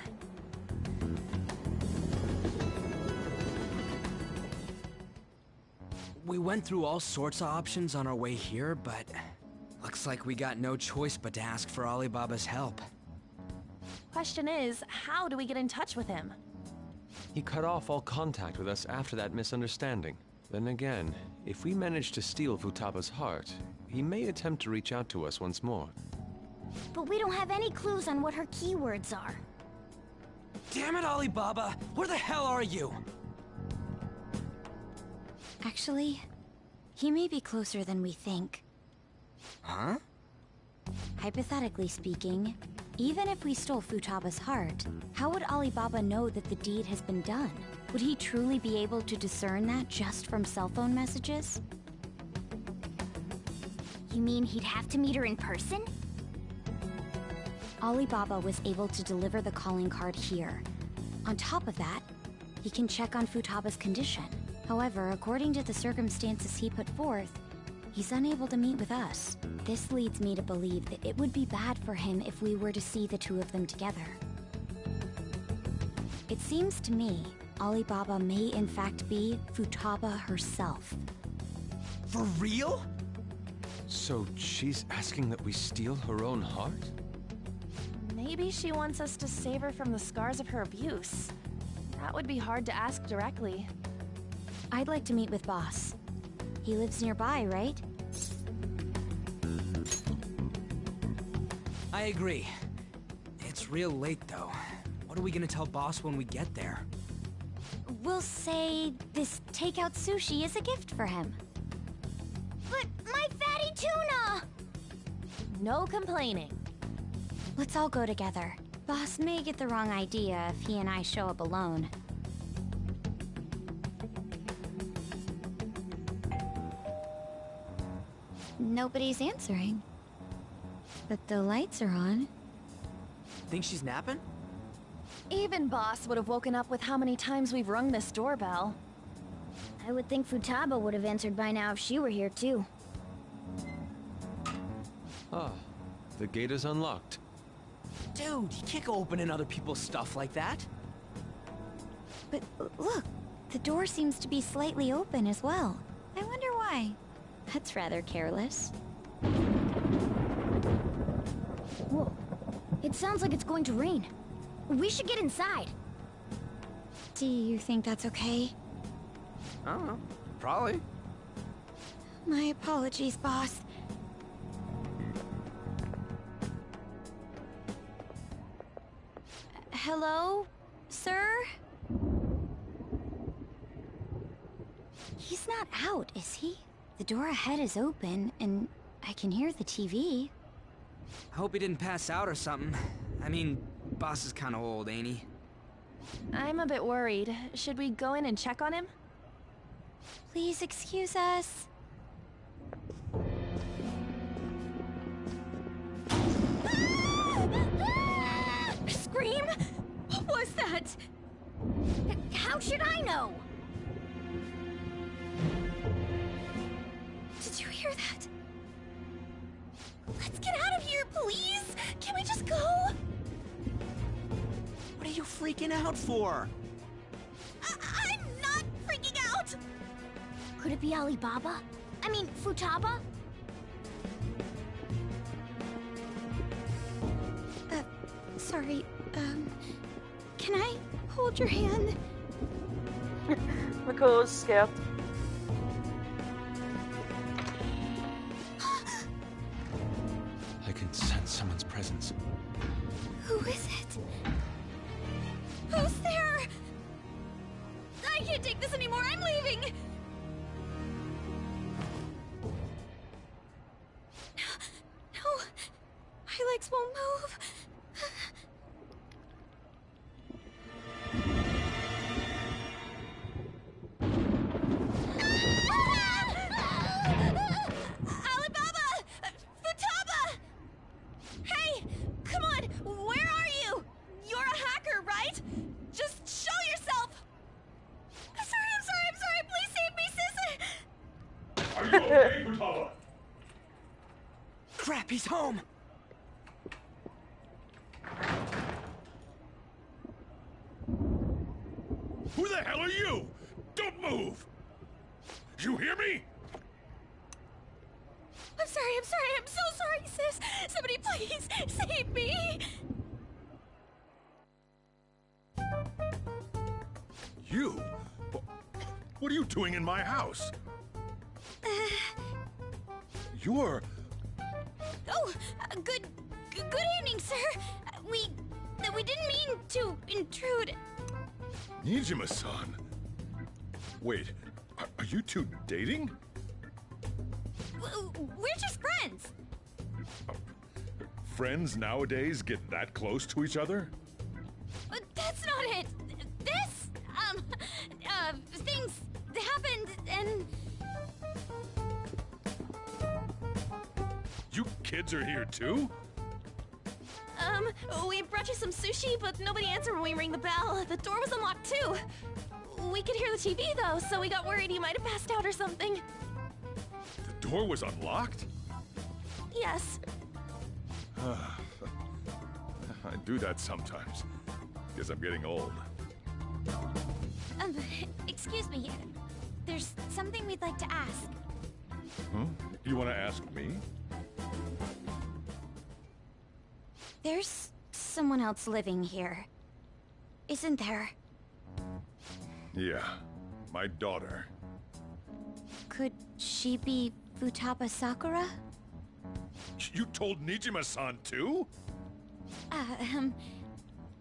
We went through all sorts of options on our way here, but looks like we got no choice but to ask for Alibaba's help. Question is, how do we get in touch with him? He cut off all contact with us after that misunderstanding. Then again, if we manage to steal Futaba's heart, he may attempt to reach out to us once more. But we don't have any clues on what her keywords are. Damn it, Alibaba! Where the hell are you? Actually, he may be closer than we think. Huh? Hypothetically speaking, Even if we stole Futaba's heart, how would Alibaba know that the deed has been done? Would he truly be able to discern that just from cell phone messages? You mean he'd have to meet her in person? Alibaba was able to deliver the calling card here. On top of that, he can check on Futaba's condition. However, according to the circumstances he put forth, he's unable to meet with us. This leads me to believe that it would be bad for him if we were to see the two of them together. It seems to me Alibaba may in fact be Futaba herself. For real? So she's asking that we steal her own heart? Maybe she wants us to save her from the scars of her abuse. That would be hard to ask directly. I'd like to meet with Boss. He lives nearby, right? I agree. It's real late, though. What are we gonna tell Boss when we get there? We'll say this takeout sushi is a gift for him. But my fatty tuna! No complaining. Let's all go together. Boss may get the wrong idea if he and I show up alone. Nobody's answering. But the lights are on. Think she's napping? Even Boss would have woken up with how many times we've rung this doorbell. I would think Futaba would have answered by now if she were here too. Ah, the gate is unlocked. Dude, you can't go opening other people's stuff like that. But look, the door seems to be slightly open as well. I wonder why. That's rather careless. Whoa. It sounds like it's going to rain. We should get inside. Do you think that's okay? I don't know. Probably. My apologies, boss. Hello, sir? He's not out, is he? The door ahead is open, and I can hear the TV. I hope he didn't pass out or something. I mean, Boss is kinda old, ain't he? I'm a bit worried. Should we go in and check on him? Please excuse us. Scream? What was that? How should I know? Did you hear that? Let's get out of here, please! Can we just go? What are you freaking out for? I'm not freaking out! Could it be Alibaba? I mean, Futaba? Sorry, can I hold your hand? Mako's scared. I can sense someone's presence. Who is it? Who's there? I can't take this anymore, I'm leaving! No, my legs won't move. Crap, he's home! Who the hell are you? Don't move! You hear me? I'm so sorry, sis! Somebody please save me! You? What are you doing in my house? You're... Oh, good evening, sir. We didn't mean to intrude. Nijima-san. Wait, are you two dating? We're just friends. friends nowadays get that close to each other? But that's not it! This, things happened and... You kids are here too? We brought you some sushi, but nobody answered when we rang the bell. The door was unlocked too. We could hear the TV though, so we got worried you might have passed out or something. The door was unlocked? Yes. I do that sometimes. Guess I'm getting old. Excuse me. There's something we'd like to ask. Huh? You want to ask me? There's someone else living here, isn't there? Yeah, my daughter. Could she be Futaba Sakura? You told Nijima-san too?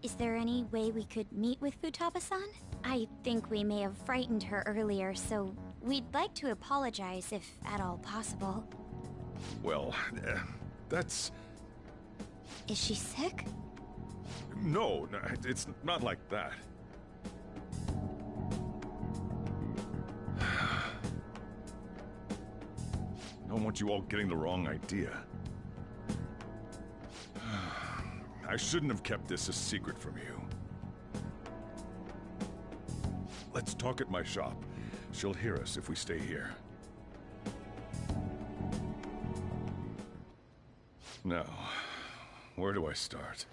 Is there any way we could meet with Futaba-san? I think we may have frightened her earlier, so we'd like to apologize if at all possible. Well, that's... Is she sick? No, it's not like that. I don't want you all getting the wrong idea. I shouldn't have kept this a secret from you. Let's talk at my shop. She'll hear us if we stay here. Now, where do I start?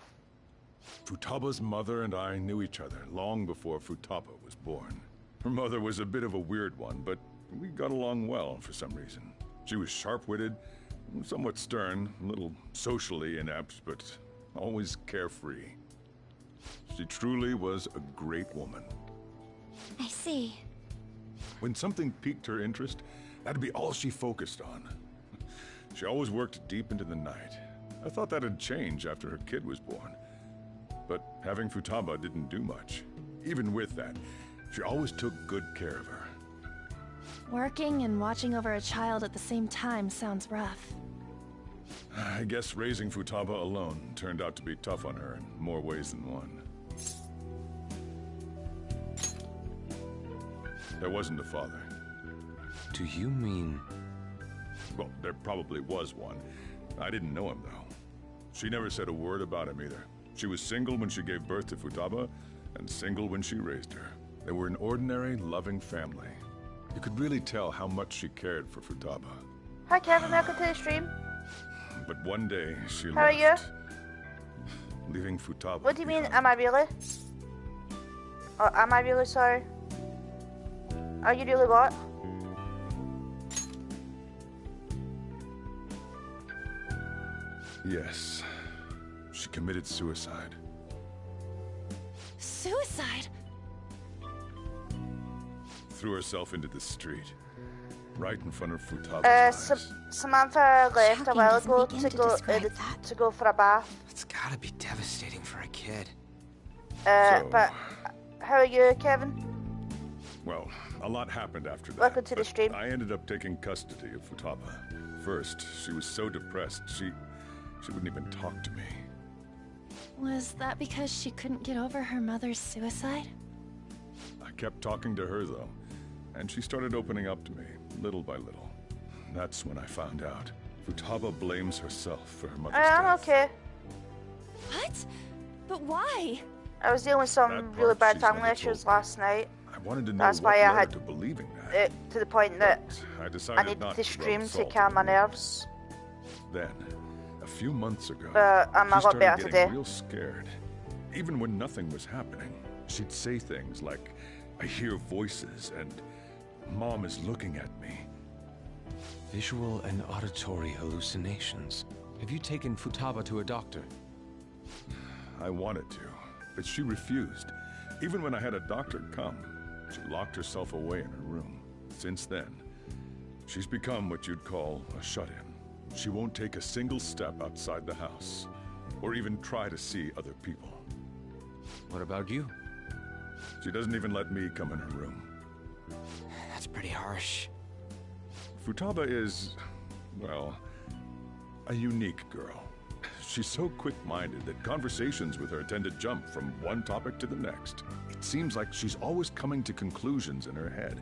Futaba's mother and I knew each other long before Futaba was born. Her mother was a bit of a weird one, but we got along well for some reason. She was sharp-witted, somewhat stern, a little socially inept, but always carefree. She truly was a great woman. I see. When something piqued her interest, that'd be all she focused on. She always worked deep into the night. I thought that'd change after her kid was born. But having Futaba didn't do much. Even with that, she always took good care of her. Working and watching over a child at the same time sounds rough. I guess raising Futaba alone turned out to be tough on her in more ways than one. There wasn't a father. Do you mean... Well, there probably was one. I didn't know him, though. She never said a word about him either. She was single when she gave birth to Futaba, and single when she raised her. They were an ordinary, loving family. You could really tell how much she cared for Futaba. Hi Kevin, welcome to the stream. But one day, she How are you? Leaving Futaba. What do you mean, am I really? Or am I really sorry? Are you really what? Yes. She committed suicide. Suicide? Threw herself into the street. Right in front of Futaba's eyes. Samantha left a while ago to go for a bath. It's gotta be devastating for a kid. But how are you, Kevin? Well, a lot happened after that. Welcome to the stream. I ended up taking custody of Futaba. First, she was so depressed, she wouldn't even talk to me. Was that because she couldn't get over her mother's suicide? I kept talking to her, though, and she started opening up to me, little by little. That's when I found out. Futaba blames herself for her mother's death. I'm okay. What? But why? I was dealing with some really bad family issues last night. I wanted to know That's what why I led had her to believing that. To the point that I decided I needed not to to stream rub to salt calm in my the wound. nerves. Then, a few months ago, But I'm a she lot started better getting today. real scared. Even when nothing was happening, she'd say things like, "I hear voices," and "Mom is looking at me." Visual and auditory hallucinations. Have you taken Futaba to a doctor? I wanted to, but she refused. Even when I had a doctor come, she locked herself away in her room. Since then, she's become what you'd call a shut-in. She won't take a single step outside the house, or even try to see other people. What about you? She doesn't even let me come in her room. That's pretty harsh. Futaba is, well, a unique girl. she's so quick-minded that conversations with her tend to jump from one topic to the next. It seems like she's always coming to conclusions in her head.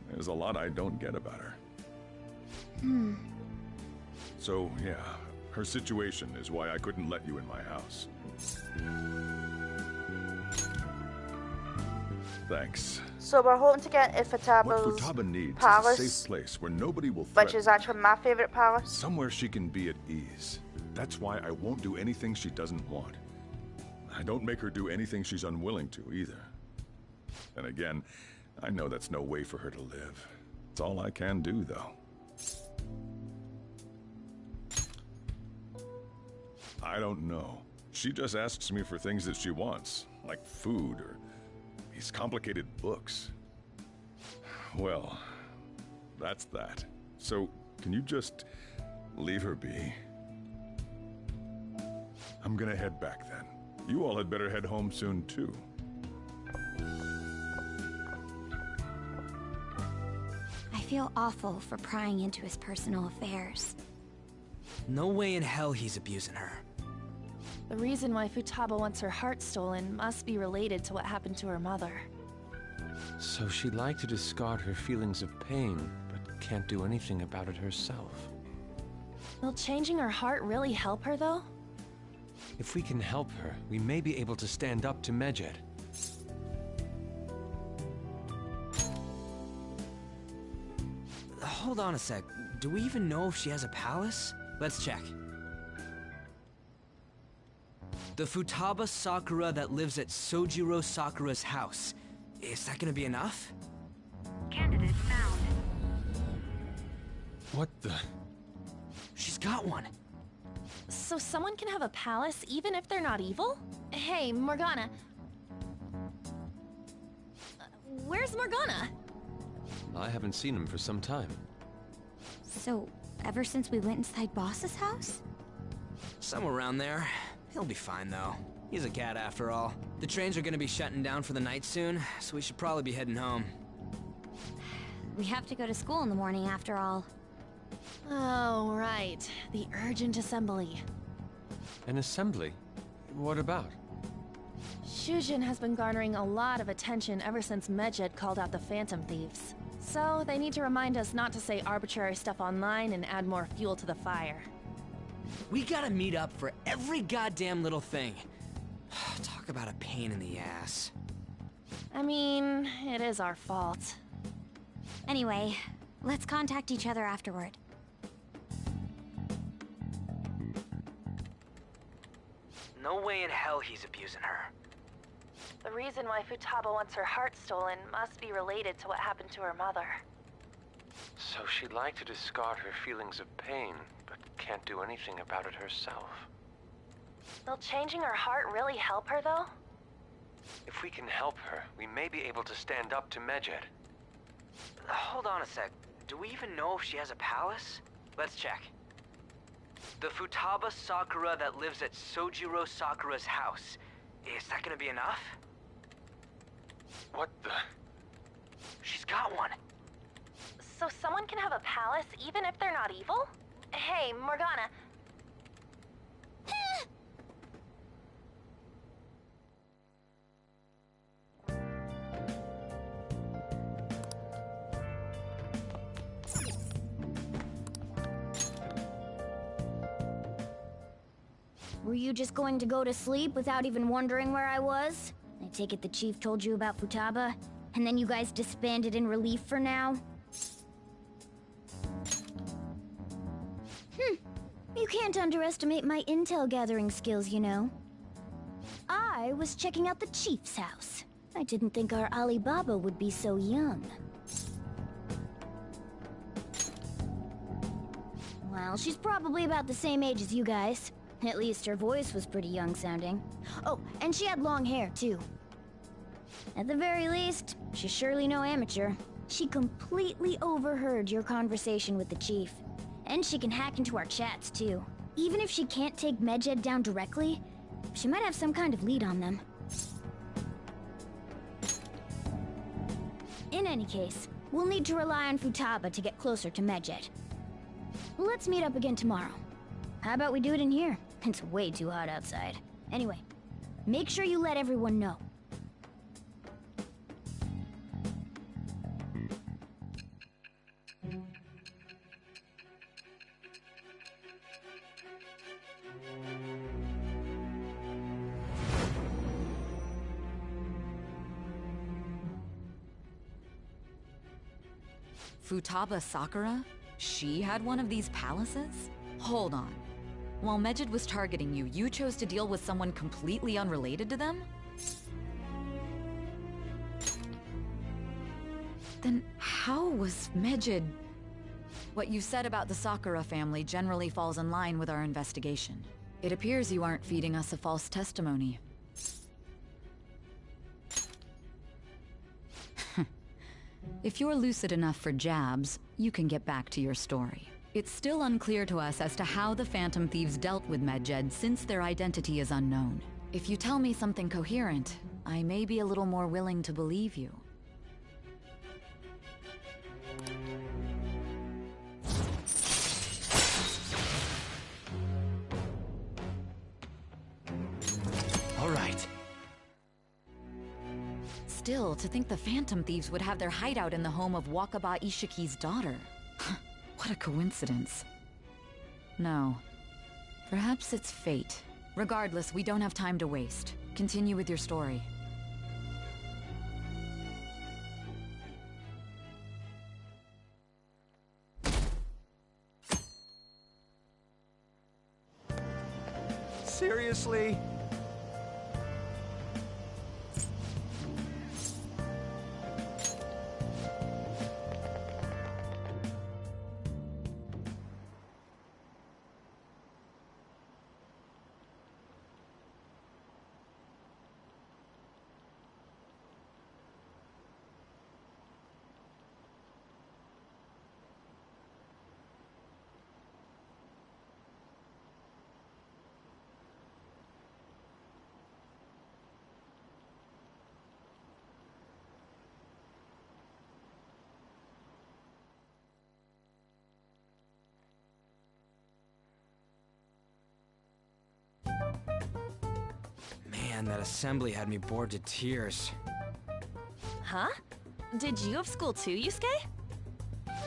There's a lot I don't get about her. So, yeah, her situation is why I couldn't let you in my house. Thanks. So we're hoping to get What Futaba's Futaba needs palace, is a safe place where nobody will which threaten is actually my favourite palace. somewhere she can be at ease. That's why I won't do anything she doesn't want. I don't make her do anything she's unwilling to, either. And again, I know that's no way for her to live. It's all I can do, though. I don't know. She just asks me for things that she wants, like food or these complicated books. Well, that's that. So, can you just leave her be? I'm gonna head back then. You all had better head home soon, too. I feel awful for prying into his personal affairs. No way in hell he's abusing her. The reason why Futaba wants her heart stolen must be related to what happened to her mother. So she'd like to discard her feelings of pain, but can't do anything about it herself. Will changing her heart really help her, though? If we can help her, we may be able to stand up to Medjed. Hold on a sec. Do we even know if she has a palace? Let's check. The Futaba Sakura that lives at Sojiro Sakura's house. Is that gonna be enough? Candidate found. What the? She's got one. So someone can have a palace even if they're not evil? Hey, Morgana. Where's Morgana? I haven't seen him for some time. So, ever since we went inside Boss's house? Somewhere around there. He'll be fine, though. He's a cat, after all. The trains are gonna be shutting down for the night soon, so we should probably be heading home. We have to go to school in the morning, after all. Oh, right. The urgent assembly. An assembly? What about? Shujin has been garnering a lot of attention ever since Medjed called out the Phantom Thieves. So, they need to remind us not to say arbitrary stuff online and add more fuel to the fire. We gotta meet up for every goddamn little thing. Talk about a pain in the ass. I mean, it is our fault. Anyway, let's contact each other afterward. No way in hell he's abusing her. The reason why Futaba wants her heart stolen must be related to what happened to her mother. So she'd like to discard her feelings of pain, but can't do anything about it herself. Will changing her heart really help her, though? If we can help her, we may be able to stand up to Medjed. Hold on a sec. Do we even know if she has a palace? Let's check. The Futaba Sakura that lives at Sojiro Sakura's house. Is that gonna be enough? What the? She's got one. So someone can have a palace even if they're not evil? Hey, Morgana. Were you just going to go to sleep without even wondering where I was? I take it the chief told you about Futaba, and then you guys disbanded in relief for now? You can't underestimate my intel gathering skills, you know. I was checking out the chief's house. I didn't think our Alibaba would be so young. Well, she's probably about the same age as you guys. At least her voice was pretty young sounding. Oh, and she had long hair, too. At the very least, she's surely no amateur. She completely overheard your conversation with the chief. And she can hack into our chats, too. Even if she can't take Medjed down directly, she might have some kind of lead on them. In any case, we'll need to rely on Futaba to get closer to Medjed. Let's meet up again tomorrow. How about we do it in here? It's way too hot outside. Anyway, make sure you let everyone know. Futaba Sakura? She had one of these palaces? Hold on. While Medjed was targeting you, you chose to deal with someone completely unrelated to them? Then how was Medjed... What you said about the Sakura family generally falls in line with our investigation. It appears you aren't feeding us a false testimony. If you're lucid enough for jabs, you can get back to your story. It's still unclear to us as to how the Phantom Thieves dealt with Medjed since their identity is unknown. If you tell me something coherent, I may be a little more willing to believe you. All right. Still, to think the Phantom Thieves would have their hideout in the home of Wakaba Ishiki's daughter. What a coincidence. No. Perhaps it's fate. Regardless, we don't have time to waste. Continue with your story. Seriously? Man, that assembly had me bored to tears. Huh? Did you have school too, Yusuke?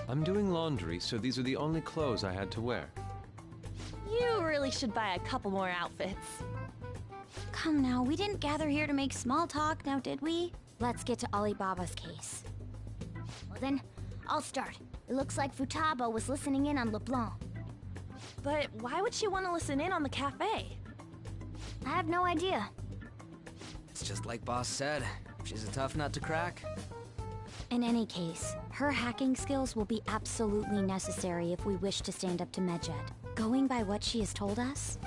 I'm doing laundry, so these are the only clothes I had to wear. You really should buy a couple more outfits. Come now, we didn't gather here to make small talk, now did we? Let's get to Alibaba's case. Well then, I'll start. It looks like Futaba was listening in on LeBlanc. But why would she want to listen in on the cafe? I have no idea. It's just like Boss said. She's a tough nut to crack. In any case, her hacking skills will be absolutely necessary if we wish to stand up to Medjed. Going by what she has told us,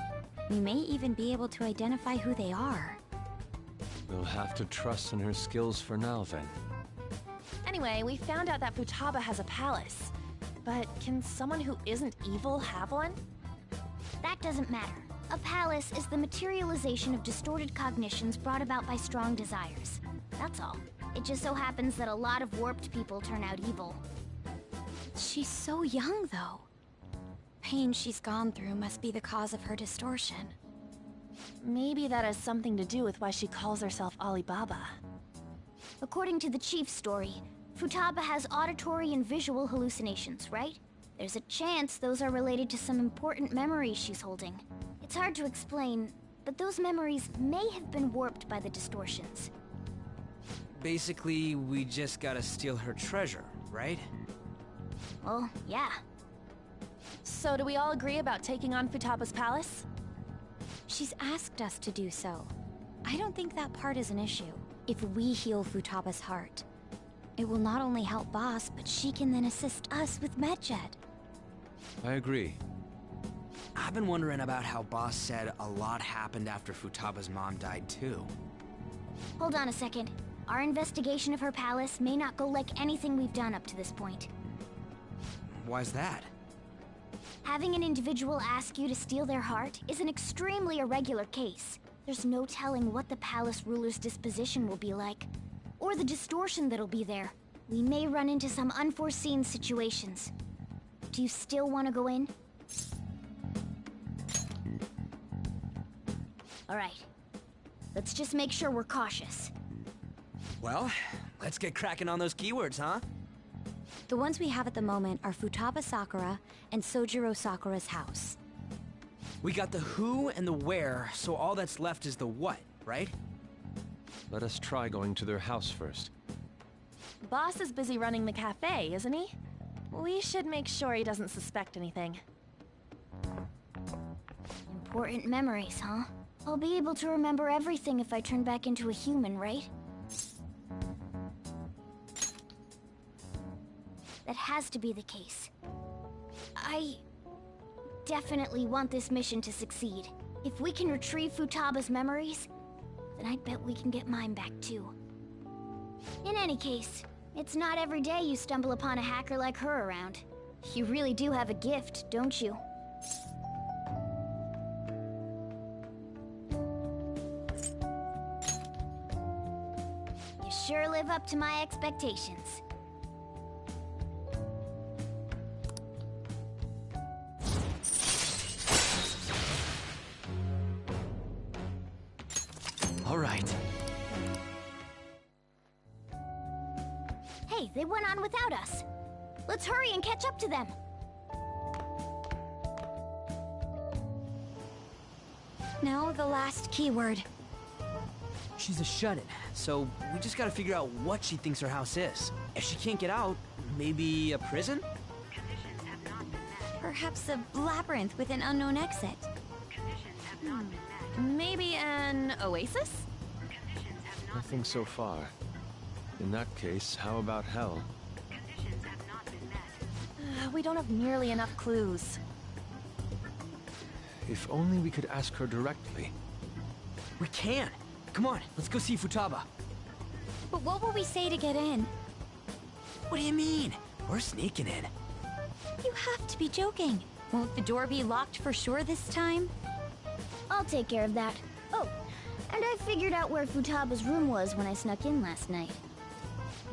we may even be able to identify who they are. We'll have to trust in her skills for now, then. Anyway, we found out that Futaba has a palace. But can someone who isn't evil have one? That doesn't matter. A palace is the materialization of distorted cognitions brought about by strong desires. That's all. It just so happens that a lot of warped people turn out evil. She's so young, though. Pain she's gone through must be the cause of her distortion. Maybe that has something to do with why she calls herself Alibaba. According to the chief's story, Futaba has auditory and visual hallucinations, right? There's a chance those are related to some important memories she's holding. It's hard to explain, but those memories may have been warped by the distortions. Basically, we just gotta steal her treasure, right? Well, yeah. So do we all agree about taking on Futaba's palace? She's asked us to do so. I don't think that part is an issue. If we heal Futaba's heart, it will not only help Boss, but she can then assist us with Medjed. I agree. I've been wondering about how Boss said a lot happened after Futaba's mom died, too. Hold on a second. Our investigation of her palace may not go like anything we've done up to this point. Why's that? Having an individual ask you to steal their heart is an extremely irregular case. There's no telling what the palace ruler's disposition will be like, or the distortion that'll be there. We may run into some unforeseen situations. Do you still want to go in? Alright. Let's just make sure we're cautious. Well, let's get cracking on those keywords, huh? The ones we have at the moment are Futaba Sakura and Sojiro Sakura's house. We got the who and the where, so all that's left is the what, right? Let us try going to their house first. Boss is busy running the cafe, isn't he? We should make sure he doesn't suspect anything. Important memories, huh? I'll be able to remember everything if I turn back into a human, right? That has to be the case. I definitely want this mission to succeed. If we can retrieve Futaba's memories, then I bet we can get mine back too. In any case, it's not every day you stumble upon a hacker like her around. You really do have a gift, don't you? You sure live up to my expectations. All right. Hey, they went on without us. Let's hurry and catch up to them. Now the last keyword. She's a shut-in, so we just gotta figure out what she thinks her house is. If she can't get out, maybe a prison? Perhaps a labyrinth with an unknown exit. Maybe an oasis? Nothing so far. In that case, how about hell? We don't have nearly enough clues. If only we could ask her directly. We can! Come on, let's go see Futaba. But what will we say to get in? What do you mean? We're sneaking in. You have to be joking. Won't the door be locked for sure this time? I'll take care of that. Oh, and I figured out where Futaba's room was when I snuck in last night.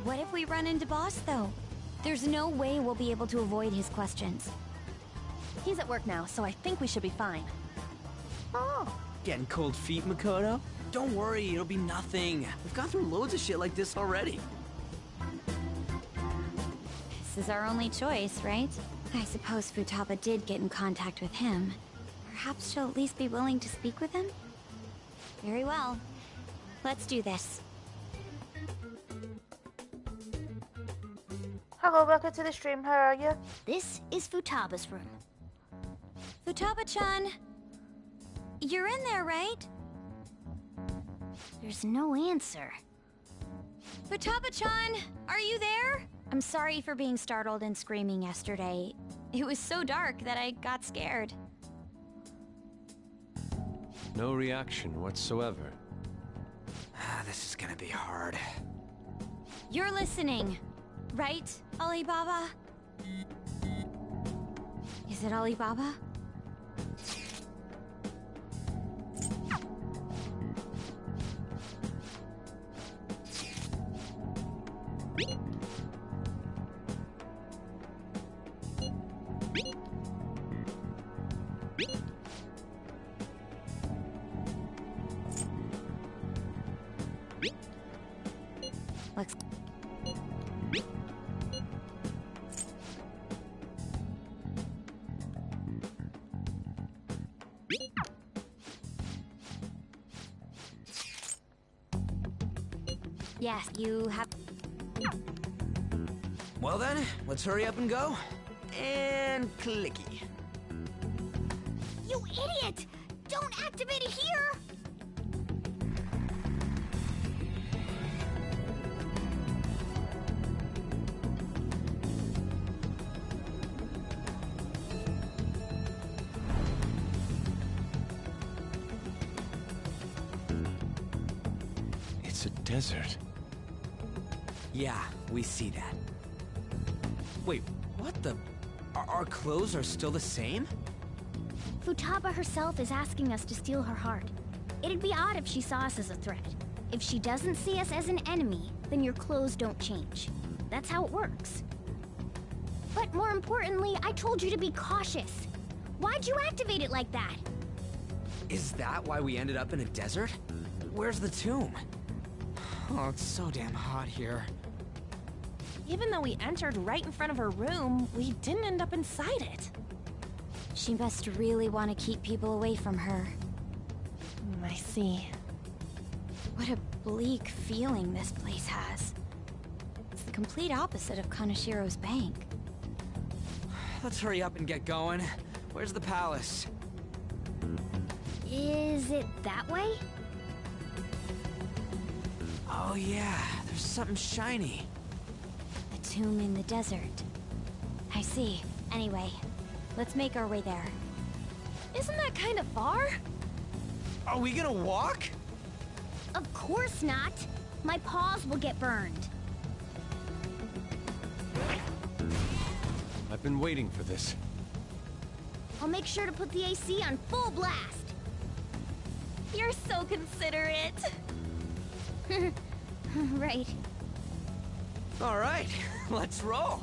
What if we run into Boss, though? There's no way we'll be able to avoid his questions. He's at work now, so I think we should be fine. Oh. Getting cold feet, Makoto? Don't worry, it'll be nothing. We've gone through loads of shit like this already. This is our only choice, right? I suppose Futaba did get in contact with him. Perhaps she'll at least be willing to speak with him? Very well. Let's do this. Hello, welcome to the stream. How are you? This is Futaba's room. Futaba-chan! You're in there, right? There's no answer. Futaba-chan! Are you there? I'm sorry for being startled and screaming yesterday. It was so dark that I got scared. No reaction whatsoever. This is gonna be hard. You're listening, right, Alibaba? Is it Alibaba? Let's... Yes, you have... Well then, let's hurry up and go. And clicky. You idiot! Don't activate it here! It's a desert. Yeah, we see that. Wait, what the... Our clothes are still the same? Futaba herself is asking us to steal her heart. It'd be odd if she saw us as a threat. If she doesn't see us as an enemy, then your clothes don't change. That's how it works. But more importantly, I told you to be cautious. Why'd you activate it like that? Is that why we ended up in a desert? Where's the tomb? Oh, it's so damn hot here. Even though we entered right in front of her room, we didn't end up inside it. She must really want to keep people away from her. I see. What a bleak feeling this place has. It's the complete opposite of Kanashiro's bank. Let's hurry up and get going. Where's the palace? Is it that way? Oh yeah, there's something shiny. A tomb in the desert. I see. Anyway, let's make our way there. Isn't that kind of far? Are we gonna walk? Of course not. My paws will get burned. I've been waiting for this. I'll make sure to put the AC on full blast. You're so considerate. Right. All right, let's roll.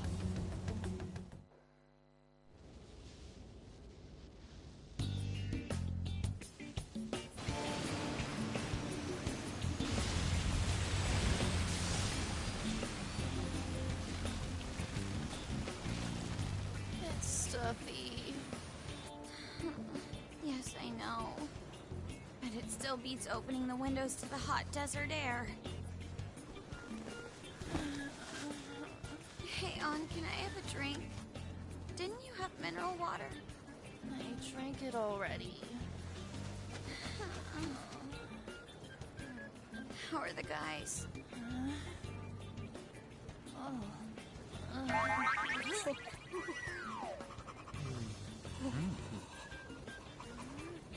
It's stuffy. Yes, I know. But it still beats opening the windows to the hot desert air. Hey, On, can I have a drink? Didn't you have mineral water? I drank it already. How are the guys?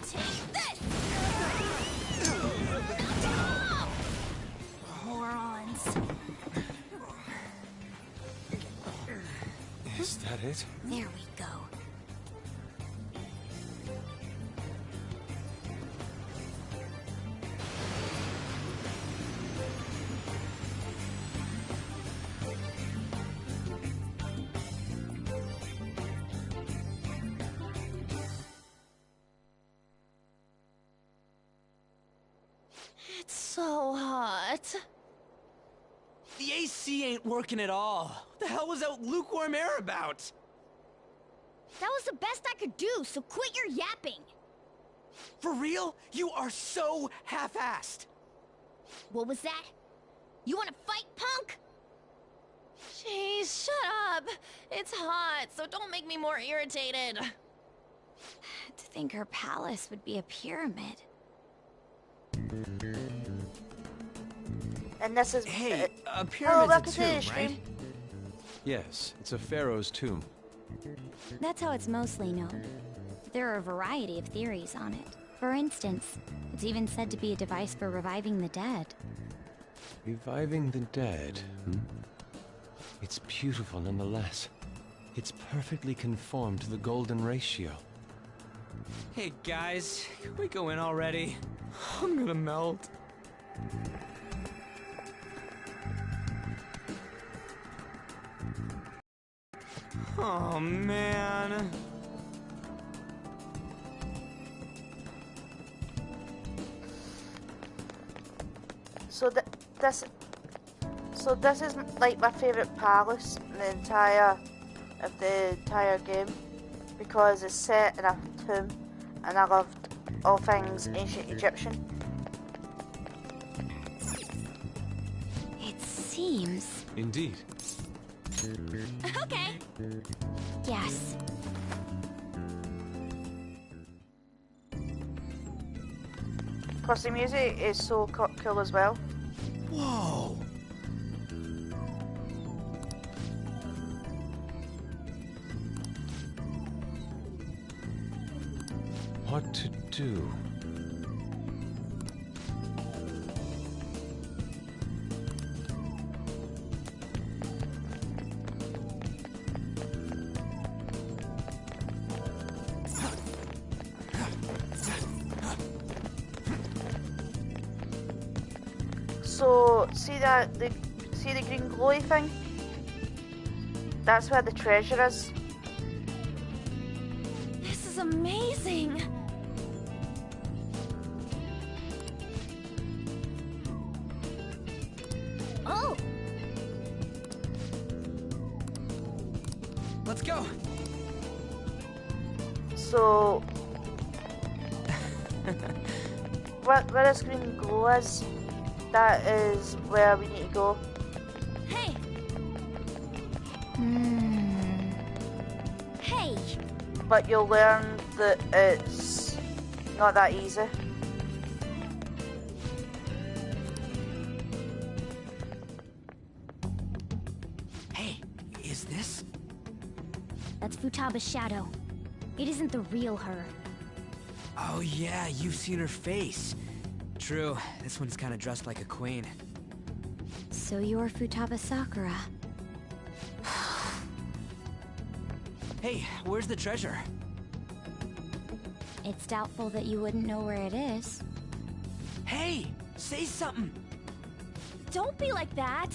Take this! Morons. Is that it? There we go. It's so hot. The AC ain't working at all. What the hell was that lukewarm air about? That was the best I could do, so quit your yapping. For real? You are so half-assed. What was that? You want to fight, punk? Jeez, shut up. It's hot, so don't make me more irritated. To think her palace would be a pyramid. And this is... Hey, a hello, pyramid's welcome a to the tomb, stream. right? Yes, it's a pharaoh's tomb. That's how it's mostly known. There are a variety of theories on it. For instance, it's even said to be a device for reviving the dead. Reviving the dead, hmm? It's beautiful nonetheless. It's perfectly conformed to the golden ratio. Hey guys, can we go in already? I'm gonna melt. Oh man. So this is like my favourite palace in the entire game because it's set in a tomb and I loved all things ancient Egyptian. It seems... Indeed. Okay. Yes. Plus the music is so cool as well. Whoa. What to do? So see the green glowy thing? That's where the treasure is. This is amazing. let's go. So, where the screen glow is, that is where we need to go. Hey! Hey! But you'll learn that it's not that easy. Hey, is this? That's Futaba's shadow. It isn't the real her. Oh yeah, you've seen her face. True, this one's kind of dressed like a queen. So you're Futaba Sakura. Hey, where's the treasure? It's doubtful that you wouldn't know where it is. Hey, say something. Don't be like that!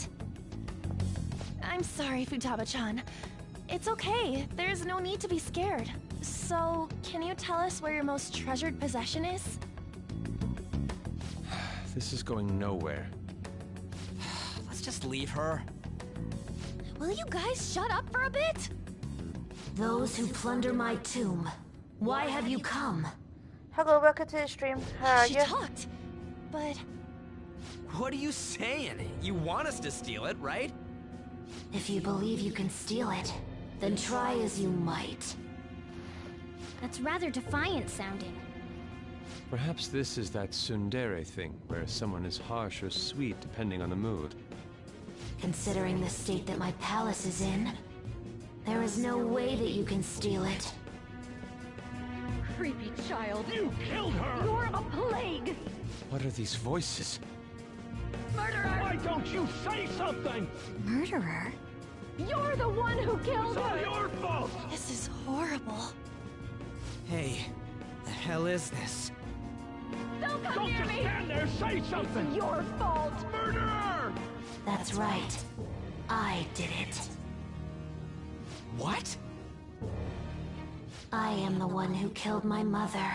I'm sorry, Futaba-chan. It's okay. There's no need to be scared. So, can you tell us where your most treasured possession is? This is going nowhere. Let's just leave her. Will you guys shut up for a bit? Those who plunder my tomb, why have you come? Hello, welcome to the stream. How are She you? talked, but... What are you saying? You want us to steal it, right? If you believe you can steal it, then try as you might. That's rather defiant sounding. Perhaps this is that tsundere thing, where someone is harsh or sweet depending on the mood. Considering the state that my palace is in, there is no way that you can steal it. Creepy child. You killed her! You're a plague! What are these voices? Murderer! Why don't you say something? Murderer? You're the one who killed It's all her! your fault! This is horrible. Hey, the hell is this? Don't come Don't near just me! stand there, say something! It's your fault! Murderer! That's right. I did it. What? I am the one who killed my mother.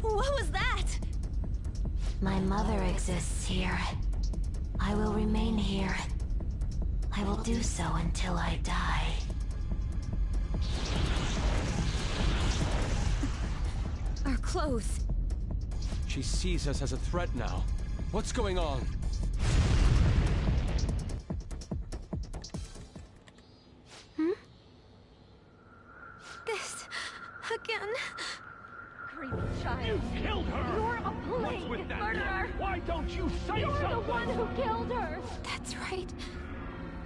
What was that? My mother exists here. I will remain here. I will do so until I die. Our clothes. She sees us as a threat now. What's going on? This... again. Creepy child. You killed her! You're a plague! What's with that Murderer! look? Why don't you say You're something? the one who killed her! That's right.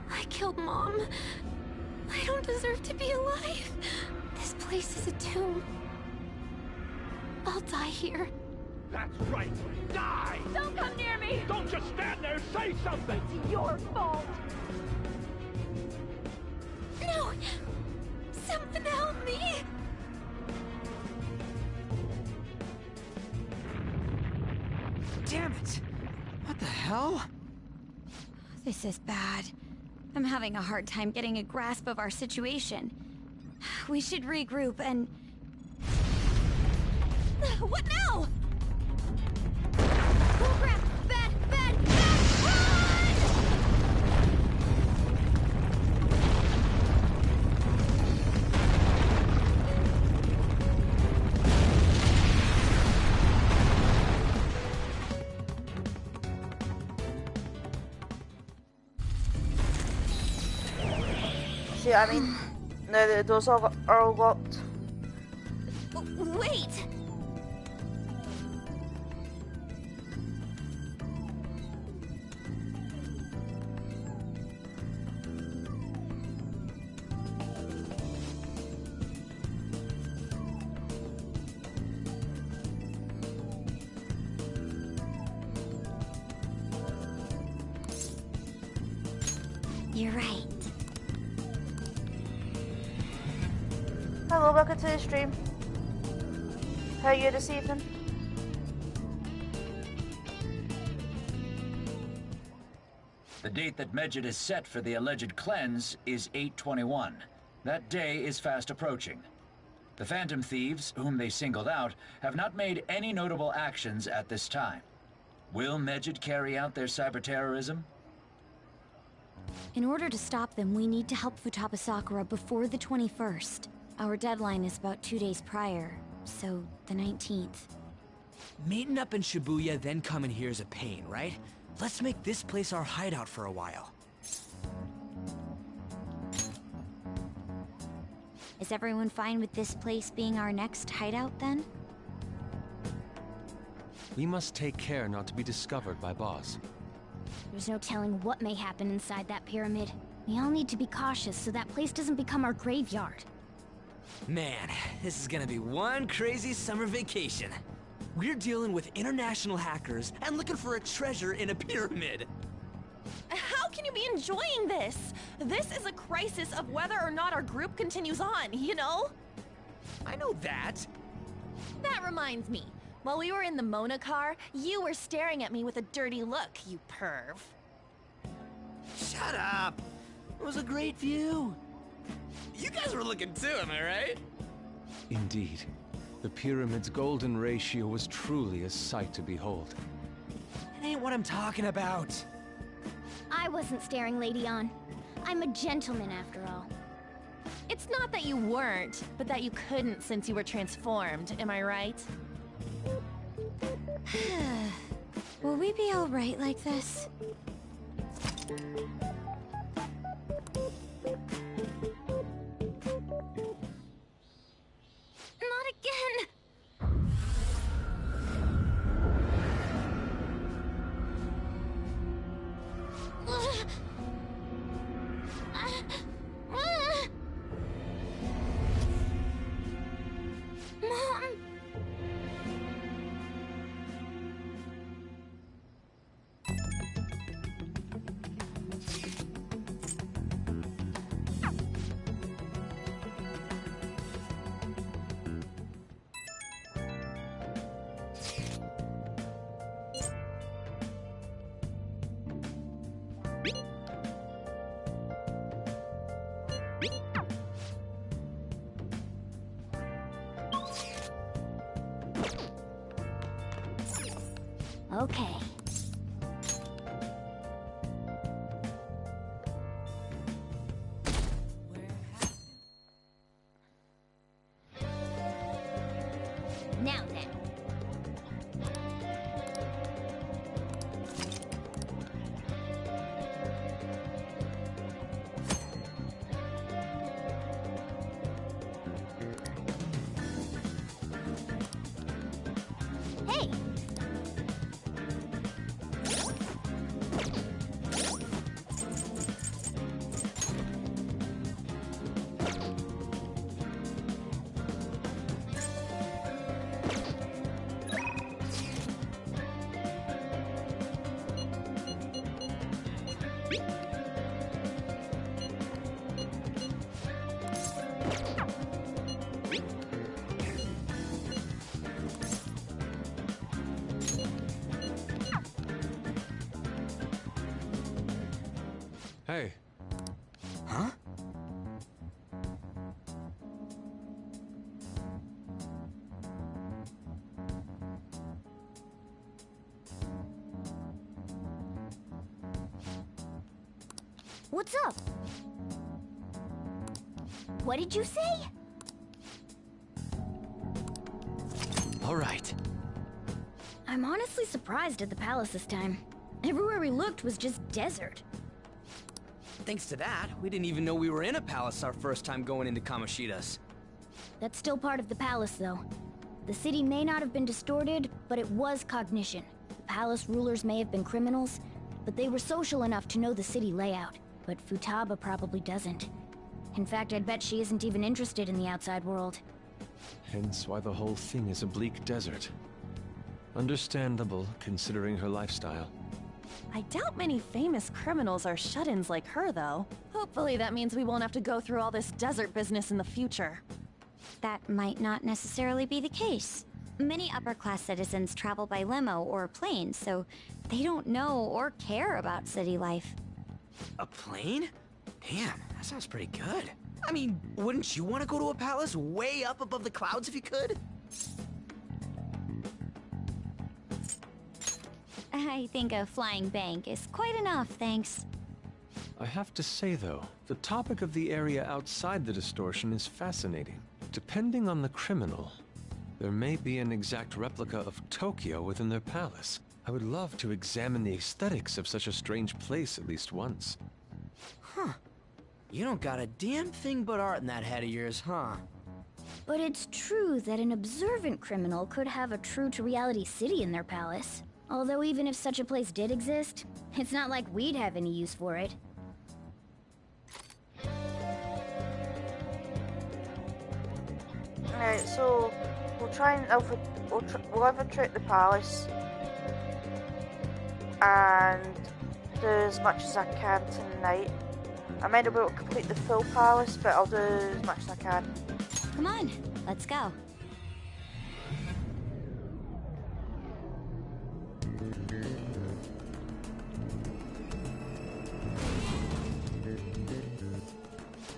I killed Mom. I don't deserve to be alive. This place is a tomb. I'll die here. That's right. Die! Don't come near me! Don't just stand there, say something! It's your fault! No! Something help me! Damn it! What the hell? This is bad. I'm having a hard time getting a grasp of our situation. We should regroup and... What now? Oh crap! Bad! Bad! Bad! Run! See what I mean? Now that the doors are locked. Wait! You're right. Hello, welcome to the stream. How are you this evening? The date that Medjed has set for the alleged cleanse is 8/21. That day is fast approaching. The Phantom Thieves, whom they singled out, have not made any notable actions at this time. Will Medjed carry out their cyber terrorism? In order to stop them, we need to help Futaba Sakura before the 21st. Our deadline is about 2 days prior, so the 19th. Meeting up in Shibuya, then coming here is a pain, right? Let's make this place our hideout for a while. Is everyone fine with this place being our next hideout, then? We must take care not to be discovered by Boss. There's no telling what may happen inside that pyramid. We all need to be cautious so that place doesn't become our graveyard. Man, this is gonna be one crazy summer vacation. We're dealing with international hackers and looking for a treasure in a pyramid. How can you be enjoying this? This is a crisis of whether or not our group continues on, you know? I know that. That reminds me. While we were in the Mona car, you were staring at me with a dirty look, you perv. Shut up! It was a great view. You guys were looking too, am I right? Indeed. The pyramid's golden ratio was truly a sight to behold. That ain't what I'm talking about. I wasn't staring Lady On. I'm a gentleman after all. It's not that you weren't, but that you couldn't since you were transformed, am I right? Will we be alright like this? Not again! Mom! Okay. Now then. Hey! Hey. Huh? What's up? What did you say? All right. I'm honestly surprised at the palace this time. Everywhere we looked was just desert. Thanks to that, we didn't even know we were in a palace our first time going into Kamoshida's. That's still part of the palace, though. The city may not have been distorted, but it was cognition. The palace rulers may have been criminals, but they were social enough to know the city layout. But Futaba probably doesn't. In fact, I'd bet she isn't even interested in the outside world. Hence why the whole thing is a bleak desert. Understandable, considering her lifestyle. I doubt many famous criminals are shut-ins like her, though. Hopefully that means we won't have to go through all this desert business in the future. That might not necessarily be the case. Many upper-class citizens travel by limo or plane, so they don't know or care about city life. A plane? Damn, that sounds pretty good. I mean, wouldn't you want to go to a palace way up above the clouds if you could? I think a flying bank is quite enough, thanks. I have to say, though, the topic of the area outside the distortion is fascinating. Depending on the criminal, there may be an exact replica of Tokyo within their palace. I would love to examine the aesthetics of such a strange place at least once. Huh. You don't got a damn thing but art in that head of yours, huh? But it's true that an observant criminal could have a true-to-reality city in their palace. Although even if such a place did exist, it's not like we'd have any use for it. Alright, so we'll try and we'll infiltrate the palace and do as much as I can tonight. I might not be able to complete the full palace, but I'll do as much as I can. Come on, let's go.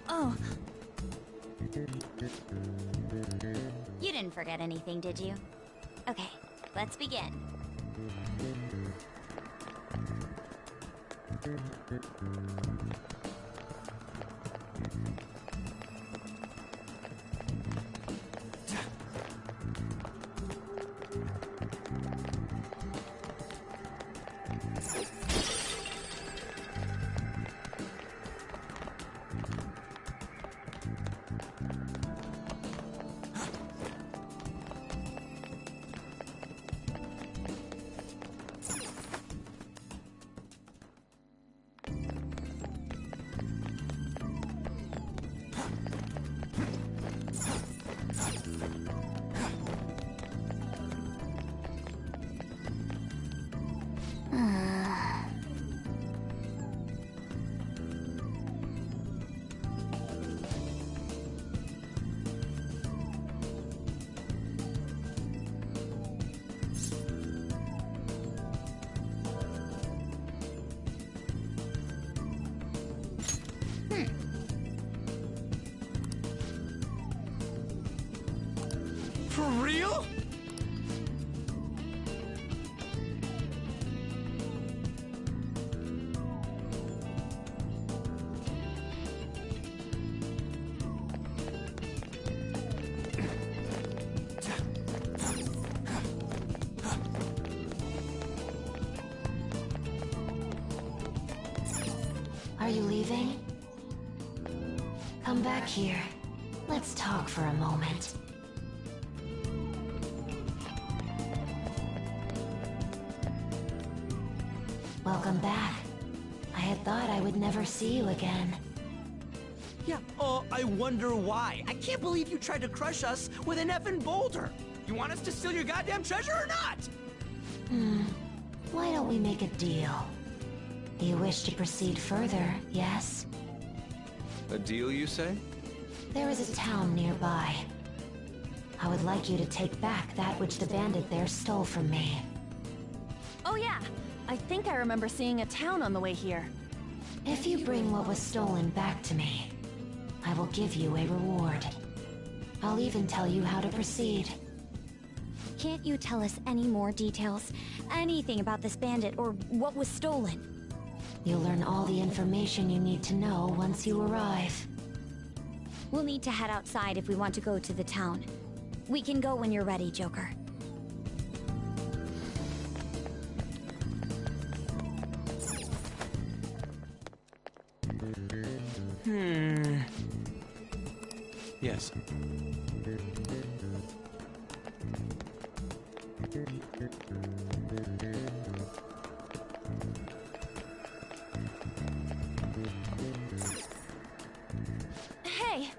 Oh. You didn't forget anything, did you? Okay, let's begin. For real? Are you leaving? Come back here. Let's talk for a moment. Welcome back. I had thought I would never see you again. Yeah, I wonder why. I can't believe you tried to crush us with an effing boulder. You want us to steal your goddamn treasure or not? Why don't we make a deal? You wish to proceed further, yes? A deal, you say? There is a town nearby. I would like you to take back that which the bandit there stole from me. Oh yeah, I think I remember seeing a town on the way here. If you bring what was stolen back to me, I will give you a reward. I'll even tell you how to proceed. Can't you tell us any more details? Anything about this bandit or what was stolen? You'll learn all the information you need to know once you arrive. We'll need to head outside if we want to go to the town. We can go when you're ready, Joker. Yes. Hey!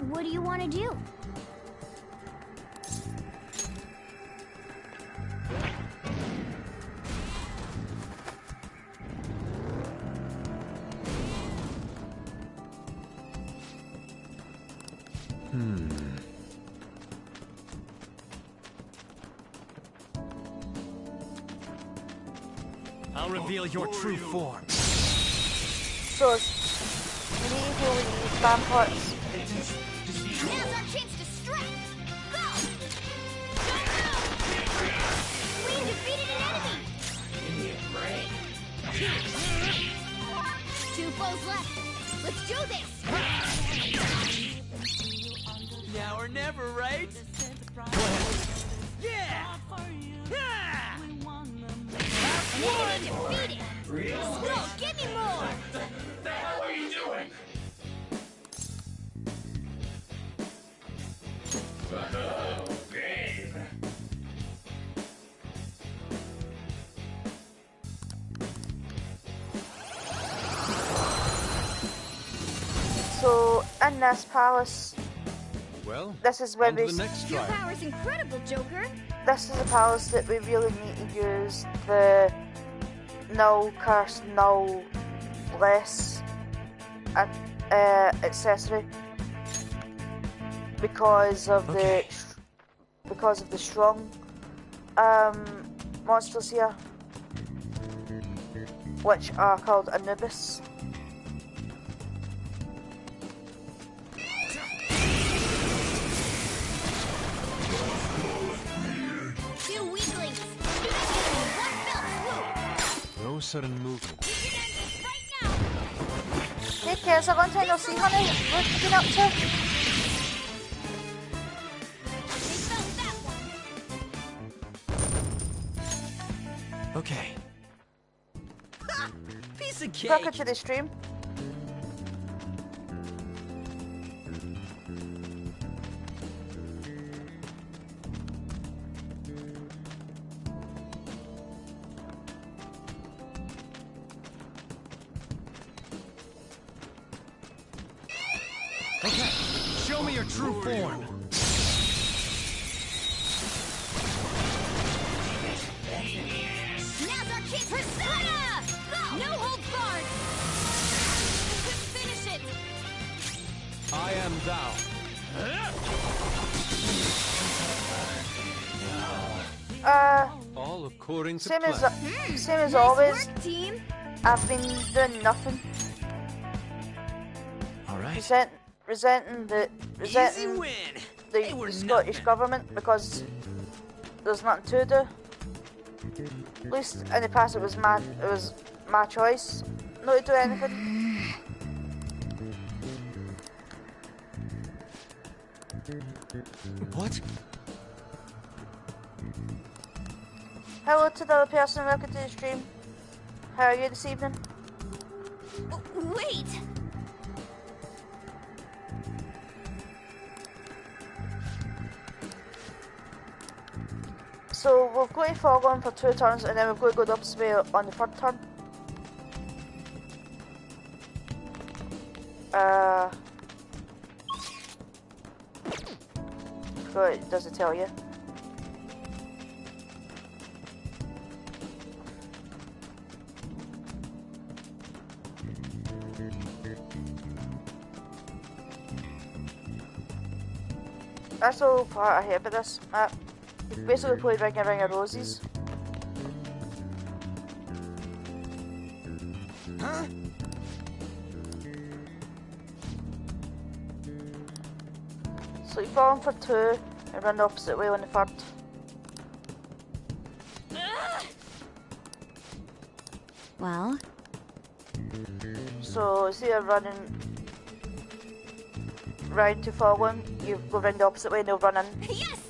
What do you want to do? I'll reveal your true form. So, we need to spam pots. Now's our chance to strike! Go! We defeated an enemy! Two foes left. Let's do this! Now or never, right? Yeah! An enemy defeated! Go, give me more! The hell are you doing? Oh, babe. So in this palace, well, this is where on to the next Your trial. power's incredible, Joker! This is a palace that we really need to use the null curse, null less accessory because of the strong monsters here, which are called Anubis. Two weaklings! One fell swoop! No sudden movement. Hey kids, I want to know, see honey, what you been up to? Okay. Piece of cake. Welcome to the stream. Okay, show me your true form. Now's our chance! Persona! Go! No holds barred! Finish it! I am thou. All according to Same plan. as always. Work, team! I've been doing nothing. All right. Resenting the Scottish government because there's nothing to do. At least in the past it was my choice not to do anything. What? Hello to the other person, welcome to the stream. How are you this evening? Wait! So we've got to follow on for 2 turns and then we've got to go the opposite way on the 3rd turn. So it doesn't tell you. That's the whole part I hate about this map. You've basically played Ring of Roses. Huh? So you fall on for 2 and run the opposite way on the 3rd. Well? So see you're running right to fall one, you go round the opposite way and they'll run in. Yes!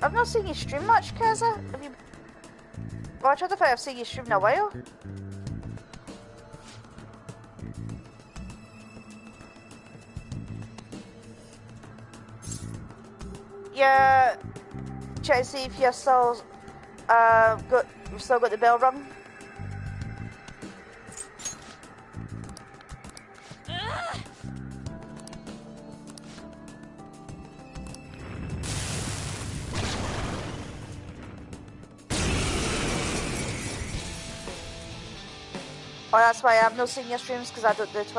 I've not seen you stream much, Kaza. Have you? Well, I tried to think I've seen you stream in a while. Yeah, try to see if you're still you've still got the bell rung. Oh, that's why I've no seen your streams, because I don't do Twitch.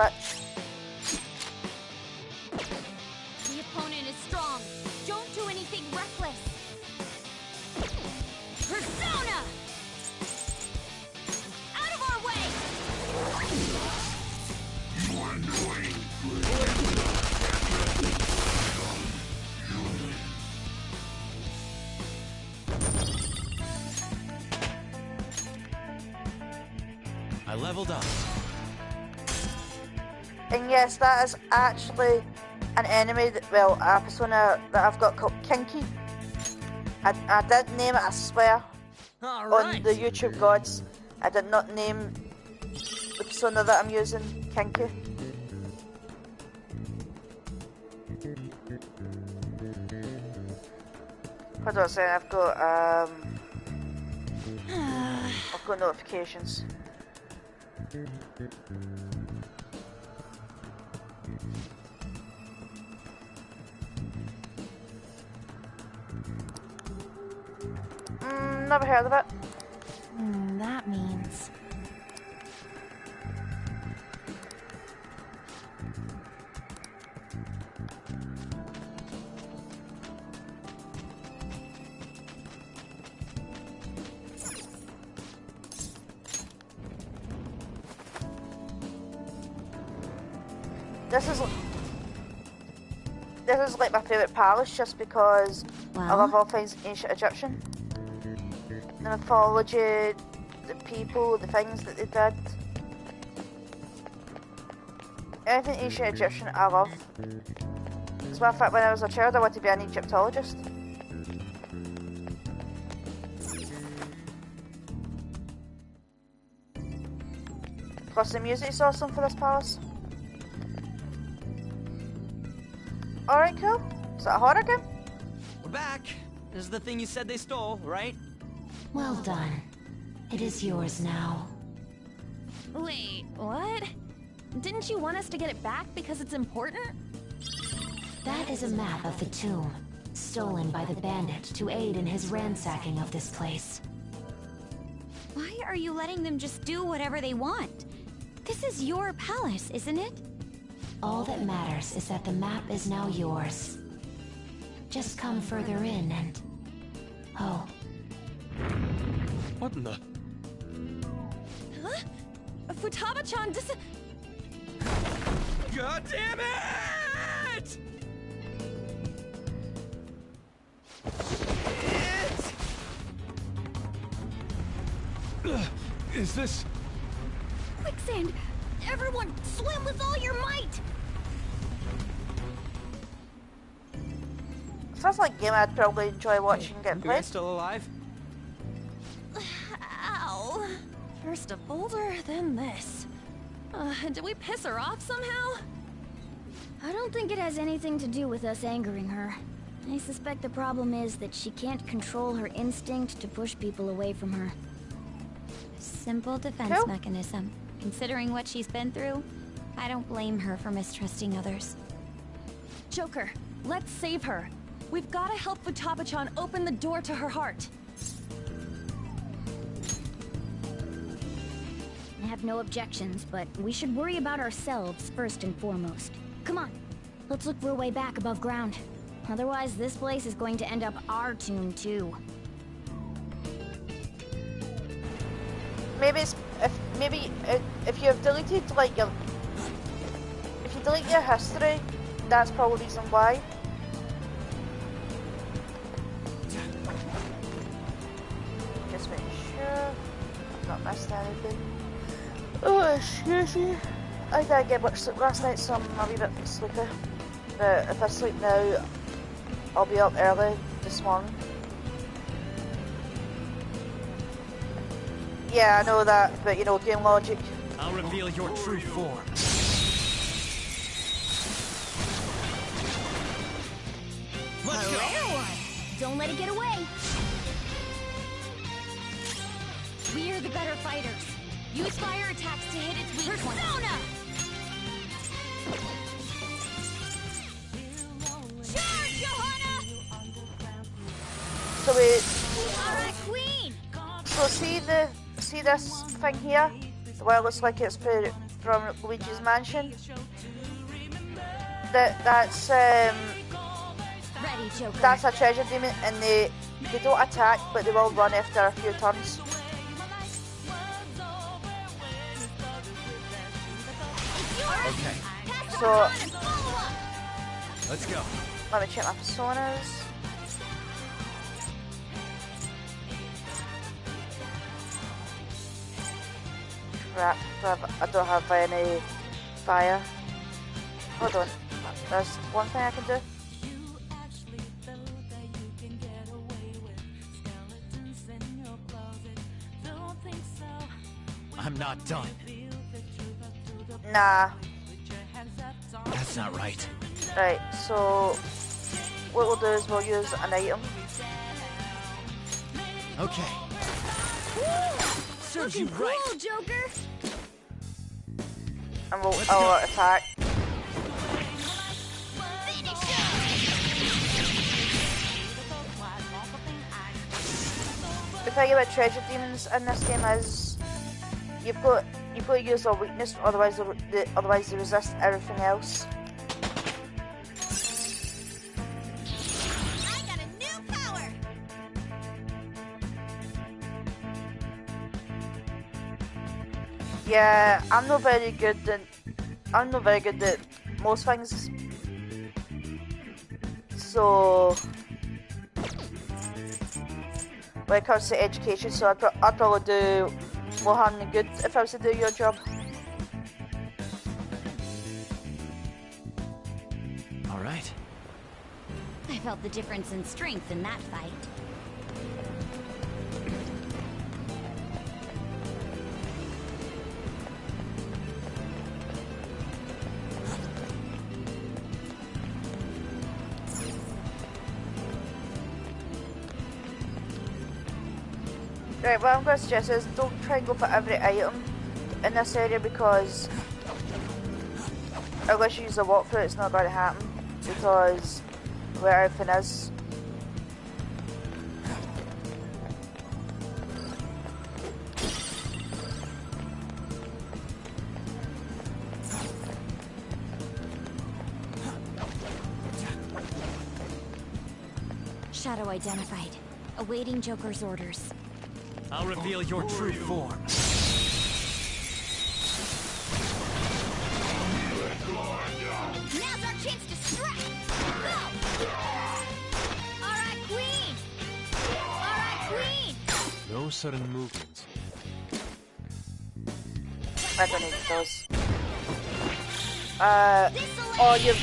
The opponent is strong. Don't do anything reckless. Persona! I leveled up. And yes, that is actually an enemy, well, a persona that I've got called Kinky. I did name it, I swear, on the YouTube gods. I did not name the persona that I'm using Kinky. Hold on a second, I've got notifications. Never heard of it. That means... This is like my favourite palace just because I love all things ancient Egyptian. The mythology, the people, the things that they did. Anything ancient Egyptian I love. As a matter of fact, when I was a child I wanted to be an Egyptologist. Plus the music is awesome for this palace. Alright, cool. Is that a horror game? We're back. This is the thing you said they stole, right? Well done. It is yours now. Wait, what? Didn't you want us to get it back because it's important? That is a map of the tomb, stolen by the bandit to aid in his ransacking of this place. Why are you letting them just do whatever they want? This is your palace, isn't it? All that matters is that the map is now yours. Just come further in and... Oh. What in the... Huh? Futaba-chan God damn it! Is this... Quicksand! Everyone, swim with all your might! Sounds like a game I'd probably enjoy watching get You played. guys still alive? Ow. First a boulder, then this. Did we piss her off somehow? I don't think it has anything to do with us angering her. I suspect the problem is that she can't control her instinct to push people away from her. Simple defense mechanism. Considering what she's been through, I don't blame her for mistrusting others. Joker, let's save her. We've got to help Futaba-chan open the door to her heart. I have no objections, but we should worry about ourselves first and foremost. Come on, let's look for a way back above ground. Otherwise, this place is going to end up our tomb too. Maybe it's if you've deleted like if you delete your history, that's probably the reason why. Just make sure I've not missed anything. Oh, excuse me. I didn't get much sleep last night, so I'm a wee bit sleepy. But if I sleep now, I'll be up early this morning. Yeah, I know that, but you know, game logic. I'll reveal your true form. Let's go! Rare one! Don't let it get away! We're the better fighters. Use fire attacks to hit its weak point. Persona! Charge, Johanna! So Alright, Queen! So see this thing here? Well, it looks like it's from Luigi's Mansion. That's Ready, Joker. that's a treasure demon, and they don't attack, but they will run after a few turns. Okay. So Let's go. let me check my personas. Right, I don't have any fire. Hold on. There's one thing I can do. I'm not done. Nah. That's not right. Right, so what we'll do is we'll use an item. Okay. Serves you Looking right. cool, Joker. And we'll attack. The thing about treasure demons in this game is you've got to use their weakness, otherwise they resist everything else. I got a new power. Yeah, I'm not very good at most things. So when it comes to education, so I'd probably do more harm than good if I was to do your job. All right. I felt the difference in strength in that fight. Right, what I'm going to suggest is don't try and go for every item in this area because unless you use a walkthrough it's not going to happen because where everything is. Shadow identified. Awaiting Joker's orders. I'll reveal your true form. Now's our chance to strike. Go! All right, Queen. All right, Queen. No sudden movements. I don't need those. Oh, you.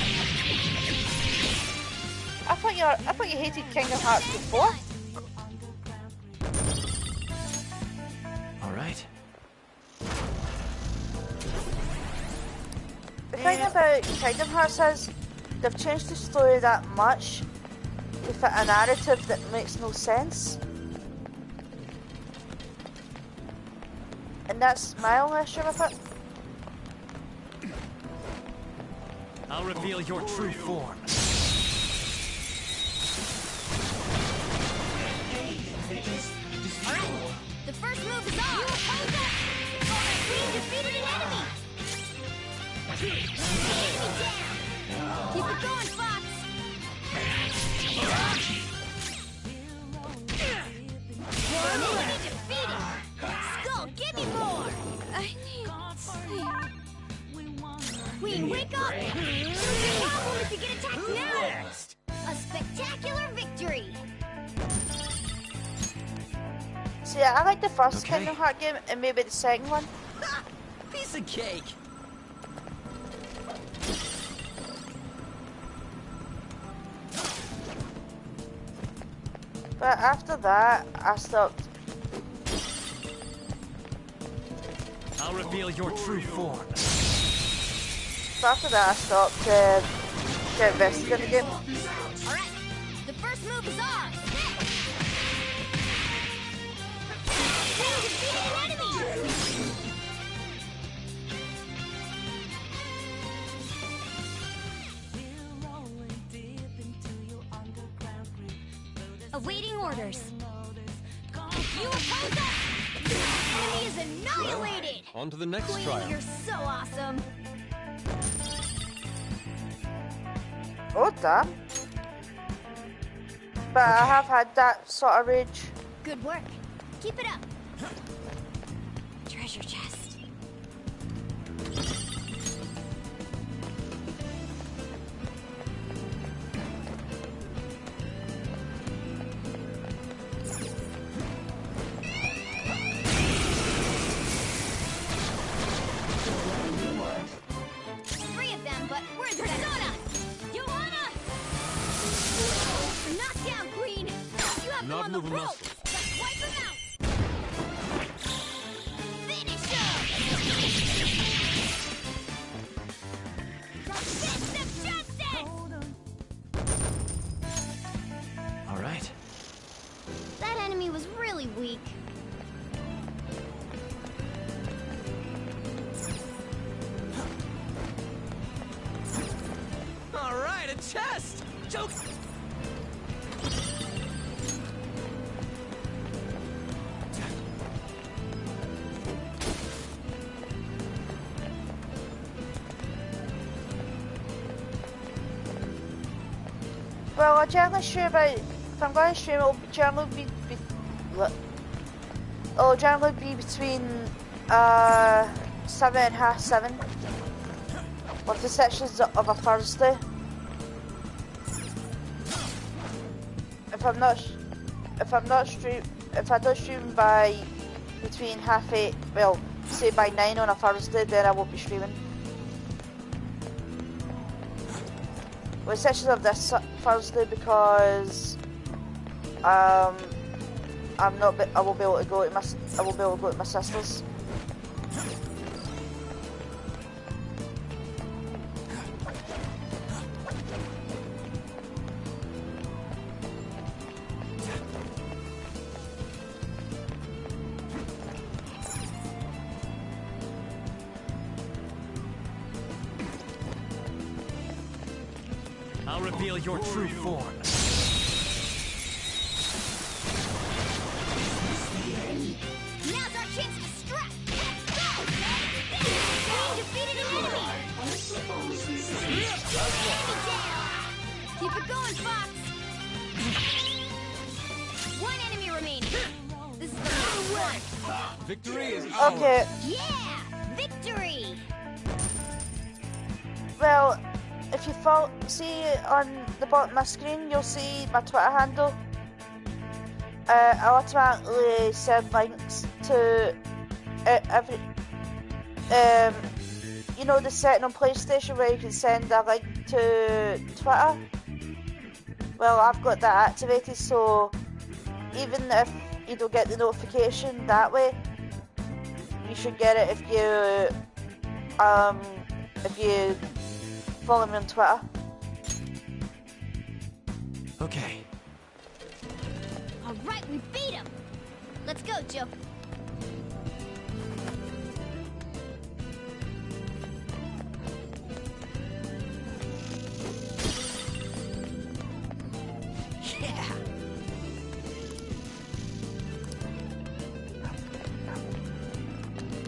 I thought you hated Kingdom Hearts before. All right. The thing about Kingdom Hearts is they've changed the story that much to fit a narrative that makes no sense. And that's my only issue with it. I'll reveal your true form. Alright, the first move is on. Alright, Queen defeated an enemy. Take me down. Keep it going, Fox. One enemy defeated. Skull, give me more. I need sleep. Queen, wake up. No problem if you get attacked now. A spectacular victory. See, I like the first Kingdom Hearts game and maybe the second one. Piece of cake. But after that, I stopped. I'll reveal your true form. But after that, I stopped getting invested in the game. Alright, the first move is ours. Queen defeated an enemy. Awaiting orders. You oppose us! Enemy is annihilated! On to the next Queen, trial. you're so awesome! Oh damn! But I have had that sort of rage. Good work. Keep it up. Treasure chest. move a muscle. Wipe him out! Finish him! The fist of justice! All right. That enemy was really weak. All right, a chest! Joke! Well, I'll generally stream about, if I'm going to stream, it'll generally be between 7 and half 7, with the sections of a Thursday. If I don't stream by between half 8, well, say by 9 on a Thursday, then I won't be streaming. With sections of this Thursday because I won't be able to go to my sister's. I'll reveal your true form. Now's our chance to strike! Let's go! We defeated an enemy! Keep it going, Fox! One enemy remaining. This is the last one. Victory is ours. Okay. Yeah! Victory! Well, if you see on the bottom of my screen, you'll see my Twitter handle. I automatically send links to every. You know the setting on PlayStation where you can send a link to Twitter. Well, I've got that activated, so even if you don't get the notification that way, you should get it if you follow me on Twitter. Okay. All right, we beat him. Let's go, Joe. Yeah.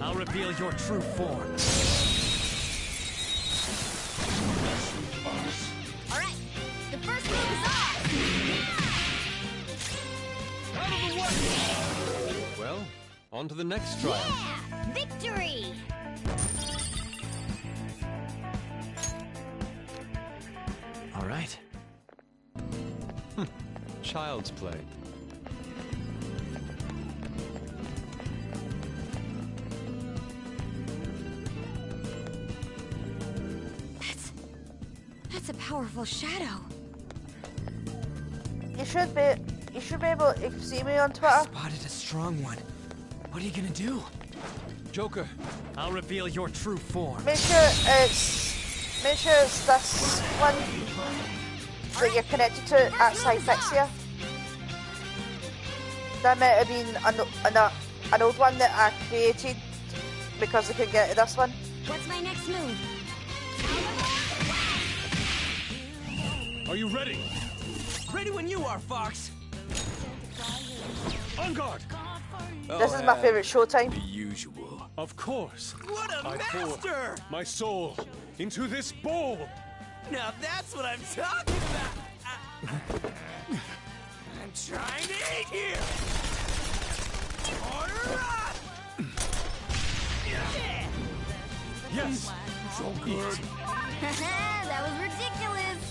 I'll reveal your true form. All right, the first move is off. Out of the way! Well, on to the next trial. Yeah, victory! All right. Child's play. That's a powerful shadow. You should be able to see me on Twitter. Spotted a strong one. What are you gonna do? Joker. I'll reveal your true form. Make sure it's this one that you're connected to at Cyphyxia. That might have been an old one that I created because I couldn't get to this one. What's my next move? Are you ready? Ready when you are, Fox. On guard. This is my favorite showtime. The usual. Of course. What a I pour master! my soul into this bowl. Now that's what I'm talking about. I'm trying to eat here. Order up! Yes. So good. That was ridiculous.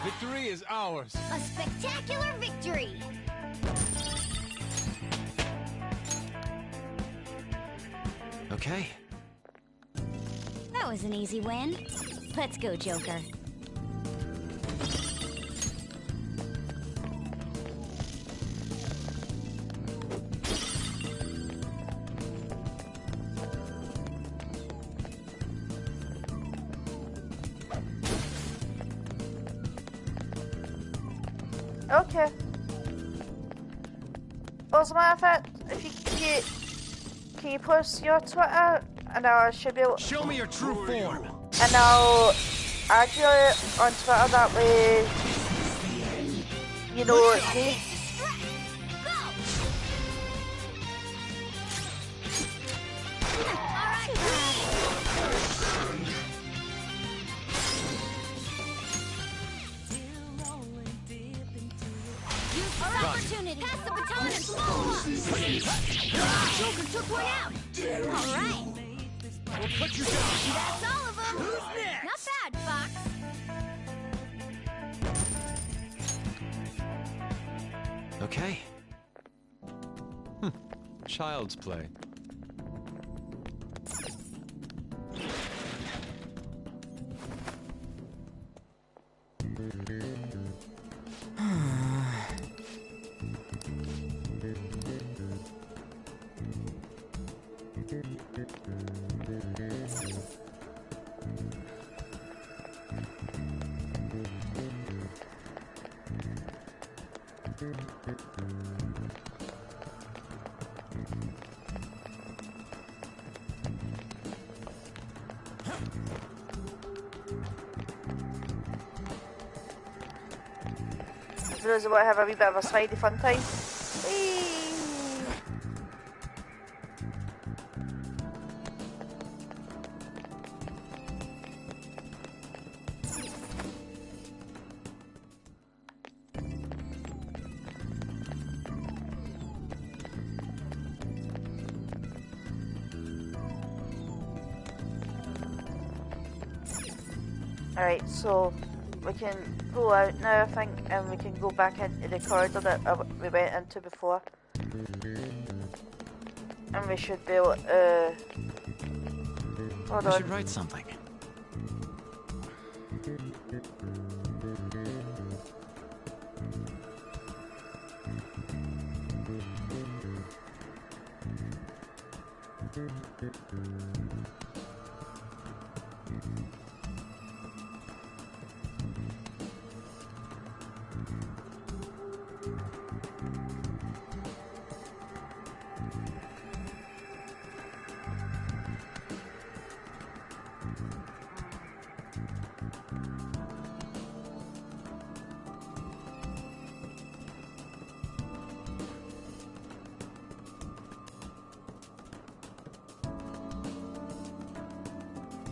Victory is ours. A spectacular victory. Okay. That was an easy win. Let's go, Joker. Okay. Well, as a matter of fact, if you can you post your Twitter, and I should be able. Show me your true form. And I'll add you on Twitter that way. You know it's me. Opportunity. Pass the baton and follow up. Joker took one out. All right. We'll put you down. That's all of them. Who's next? Not bad, Fox. Okay. Child's play. For those who want to have a wee bit of a slidey fun time. Whee! Alright, so we can go out now, I think, and we can go back into the corridor that we went into before. And we should be able to... Hold on. I should write something.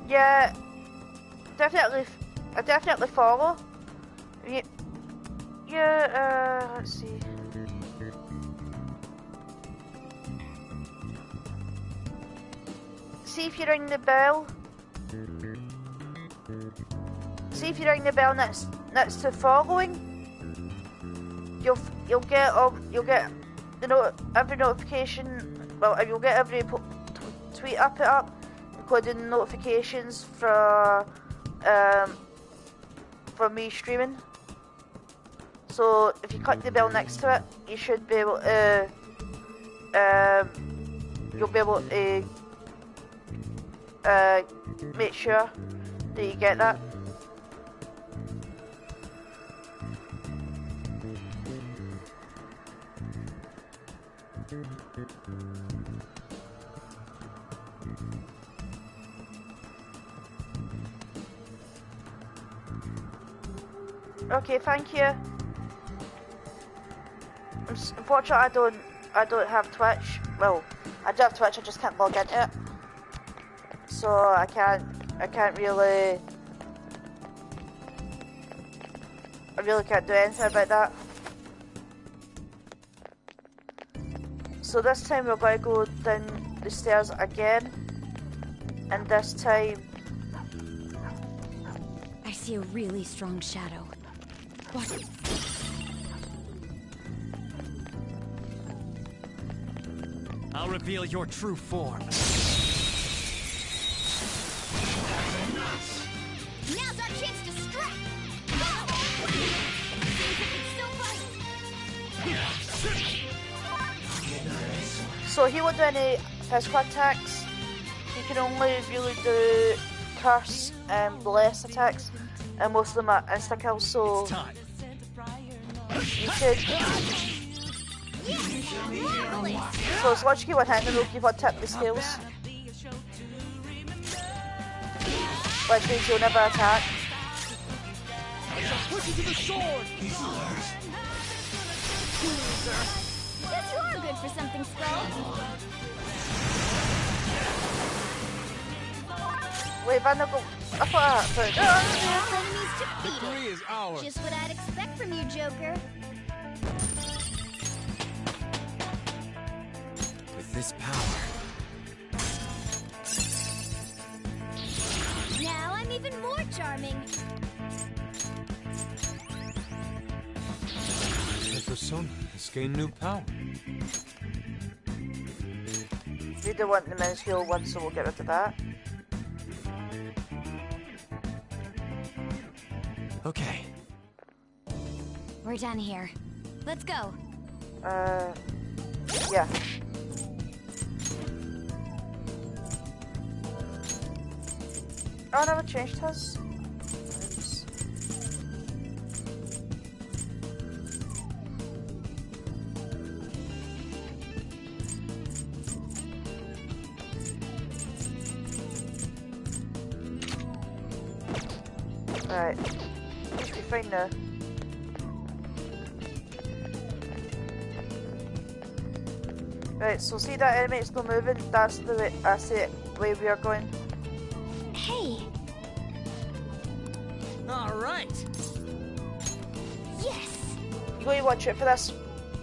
Yeah, definitely. I definitely follow. Yeah. Let's see. See if you ring the bell. See if you ring the bell next to following. You'll get the every notification. Well, you'll get every tweet I put up, including notifications for me streaming. So if you click the bell next to it, you should be able to you'll be able to make sure that you get that. Okay, thank you. Unfortunately, I don't have Twitch. Well, I do have Twitch. I just can't log into it, so I can't really. I really can't do anything about that. So this time we're going to go down the stairs again, and this time I see a really strong shadow. What? I'll reveal your true form. Now So he won't do any physical attacks. He can only really do curse and bless attacks, and most of them are insta kills. So you should. So as long as you keep on hitting them, they'll keep on tipping the scales, which means you'll never attack. Push you to the sword! Guess you are good for something, Skull. Wait, Van, go. I thought Enemies defeated. Victory is ours. Just what I'd expect from you, Joker. With this power. Now I'm even more charming. The persona has gained new power. We don't want the minuscule one, so we'll get rid of that. Okay. We're done here. Let's go. Yeah. Oh, I never changed his. Oops. Right. We should be fine now. Right, so see that enemy is still moving? That's the way we are going. Hey! Alright! Yes! You gotta watch it for this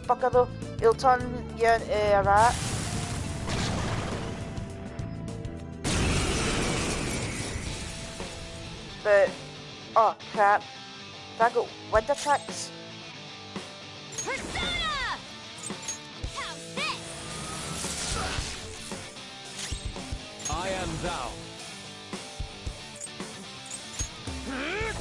fucker though. He'll turn you into a rat. But, oh crap. Have I got wind attacks? Persona! How's this? I am thou. Great!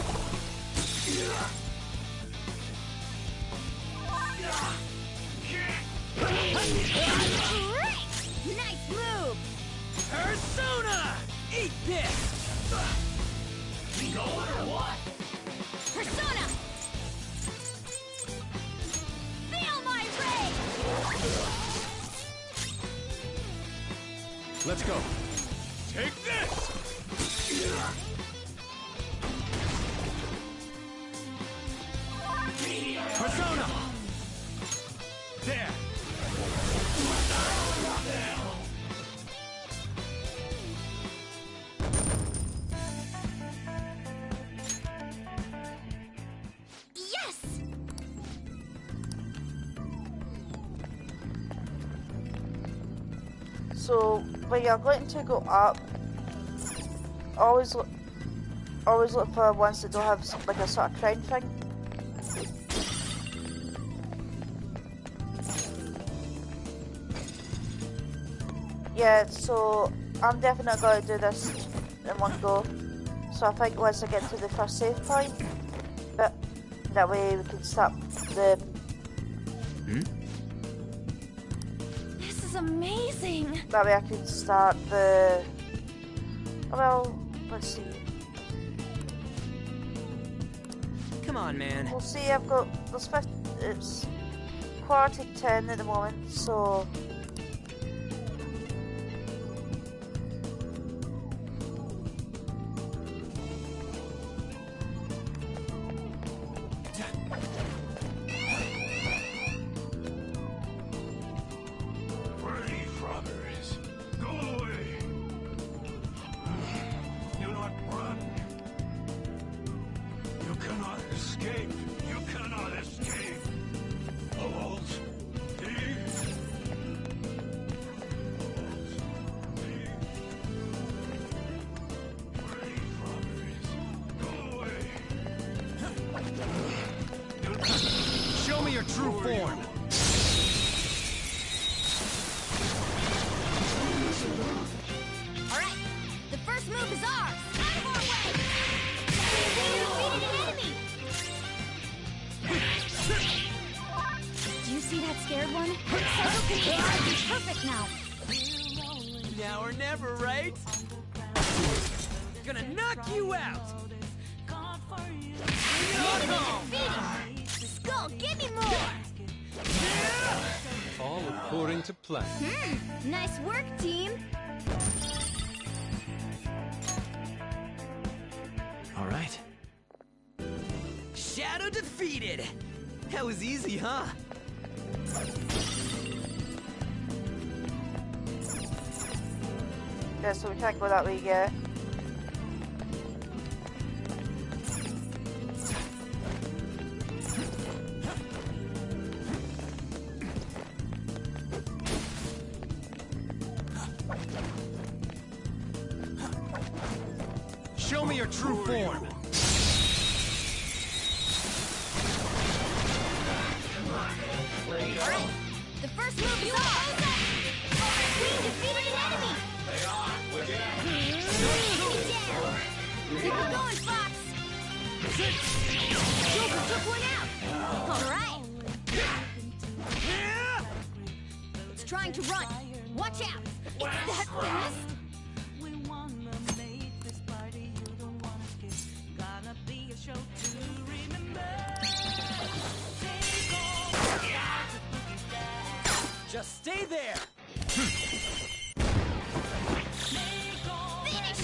Nice move! Persona! Eat this! Going or what? Persona! Feel my rage! Let's go. Take this! Persona! There! Yes! So when you're going to go up, always look for ones that don't have like a sort of crown thing. Yeah, so I'm definitely going to do this in one go. So I think once I get to the first save point, but that way we can start the. This is amazing. That way I can start the. Well, let's see. Come on, man. We'll see. I've got it's 9:45 at the moment, so. Show me your true form. Alright, the first move is ours! Out of our way! We defeated an enemy! Do you see that scared one? Psycho can perfect now. Now or never, right? Gonna knock you out! Skull, give me more! All according to plan. Nice work, team! All right. Shadow defeated! That was easy, huh? Yeah, so we can't go that way yet. Show me your true form. Alright, the first move is off! We defeated an enemy! Down! Keep it going, Fox! Joker took one out! Alright! It's trying to run! Watch out! It's that fast! Just stay there! Finish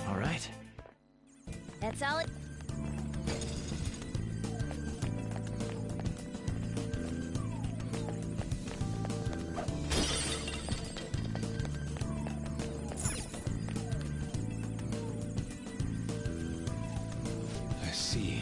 All right. That's all it... I see.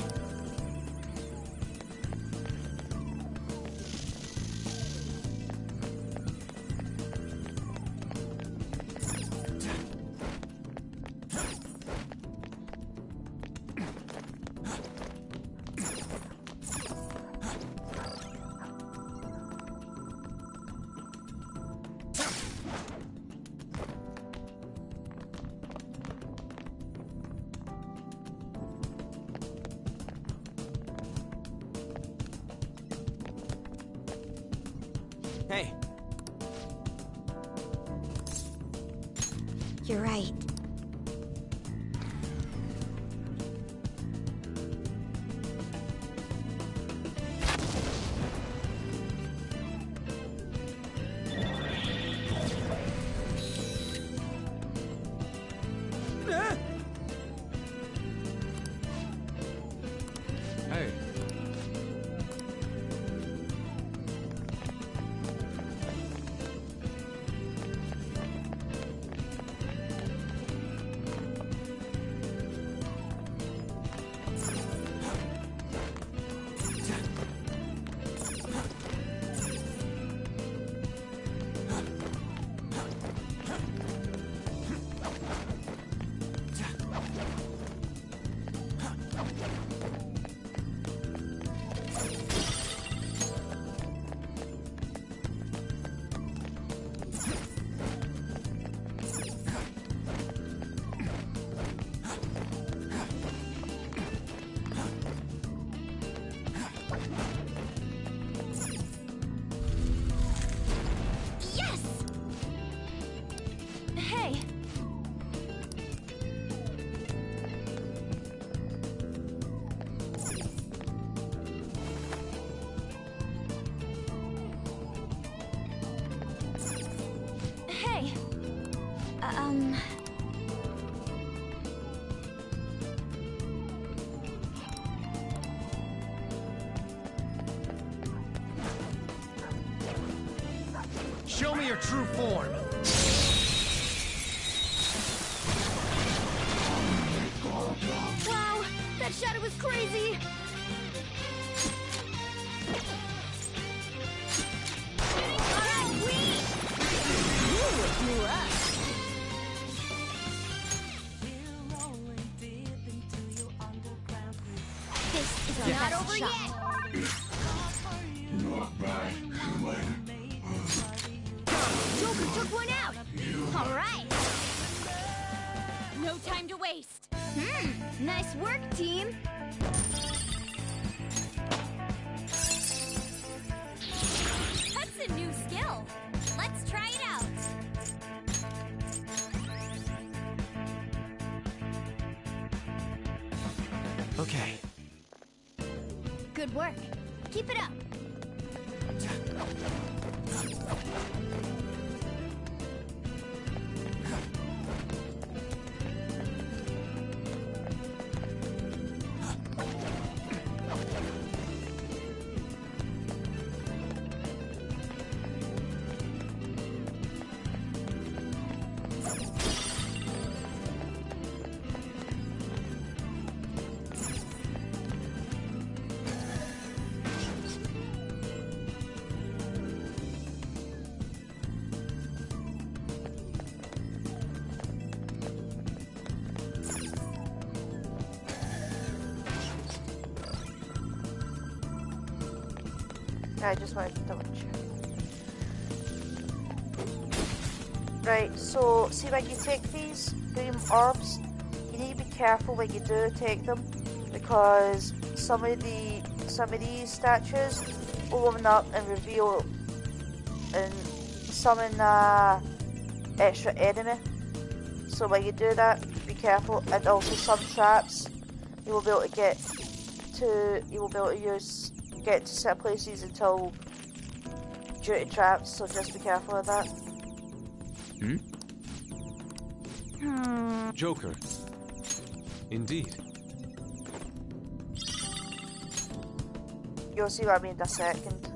Hey. You're right. Hey. Yes! Hey! Hey! Show me your true form. Wow! That shadow was crazy! Alright, you woke me up! This is not over yet! Joker took one out! Alright! No time to waste. Nice work, team. That's a new skill. Let's try it out. Okay. Good work. Keep it up. I just wanted to double check. Right, so see when you take these green orbs, you need to be careful when you do take them, because some of these statues will open up and reveal and summon extra enemy. So when you do that, be careful, and also some traps you will be able to get to get to set places until due to traps, so just be careful of that. Joker. Indeed. You'll see what I mean in a second.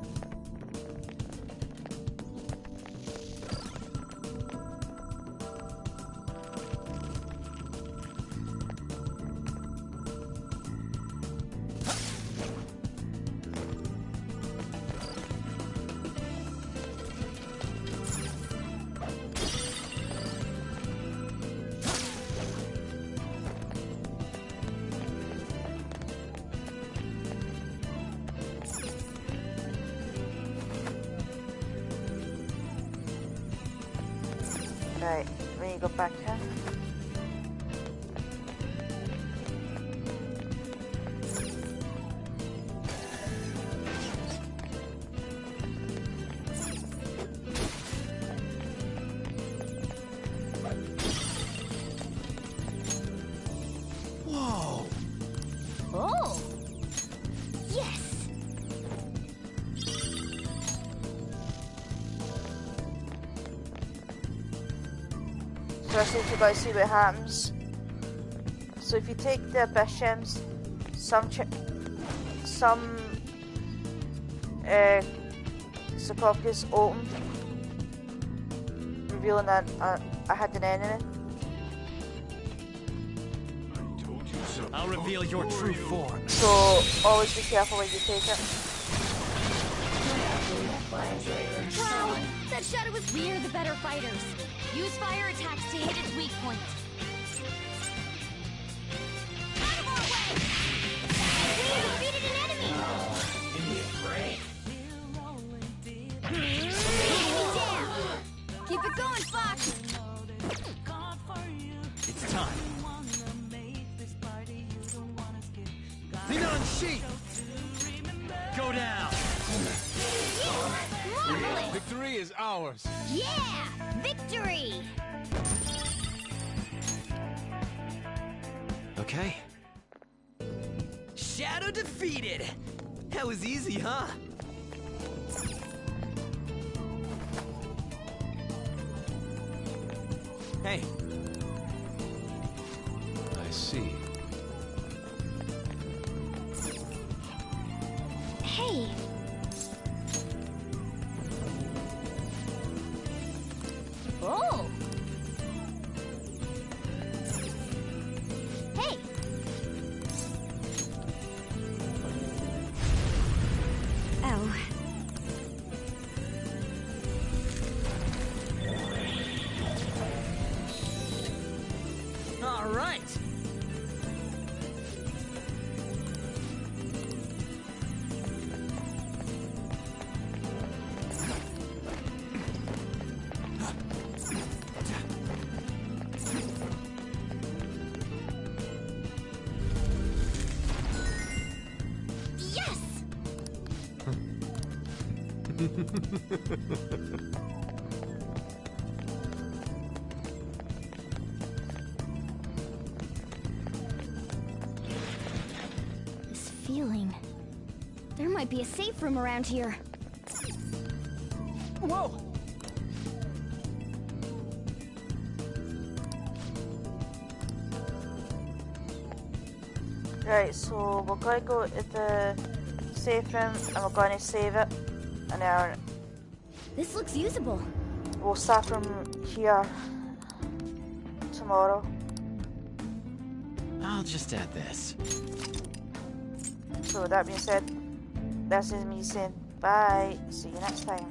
Right, we need to go back here. Whoa! Oh! Yes! So I think you guys see what happens. So if you take the abyss gems, some sarcophagus opened, revealing that I had an enemy. I'll reveal your true form. So always be careful when you take it. Wow! That shadow was we're the better fighters. Use fire attacks to hit its weak point. Out of our way! We defeated an enemy! Give me a break. Down! Keep it going, Fox! It's time. Xenon Sheet! Go down! Marvelous! Victory is ours. Yeah! Victory! Okay. Shadow defeated! That was easy, huh? Hey. I see. Hey! Oh! Hey! Oh. All right. This feeling. There might be a safe room around here. Whoa! Right, so we're going to go to the safe room and we're going to save it. And then This looks usable. we'll start from here tomorrow. I'll just add this. So with that being said, this is me saying bye. See you next time.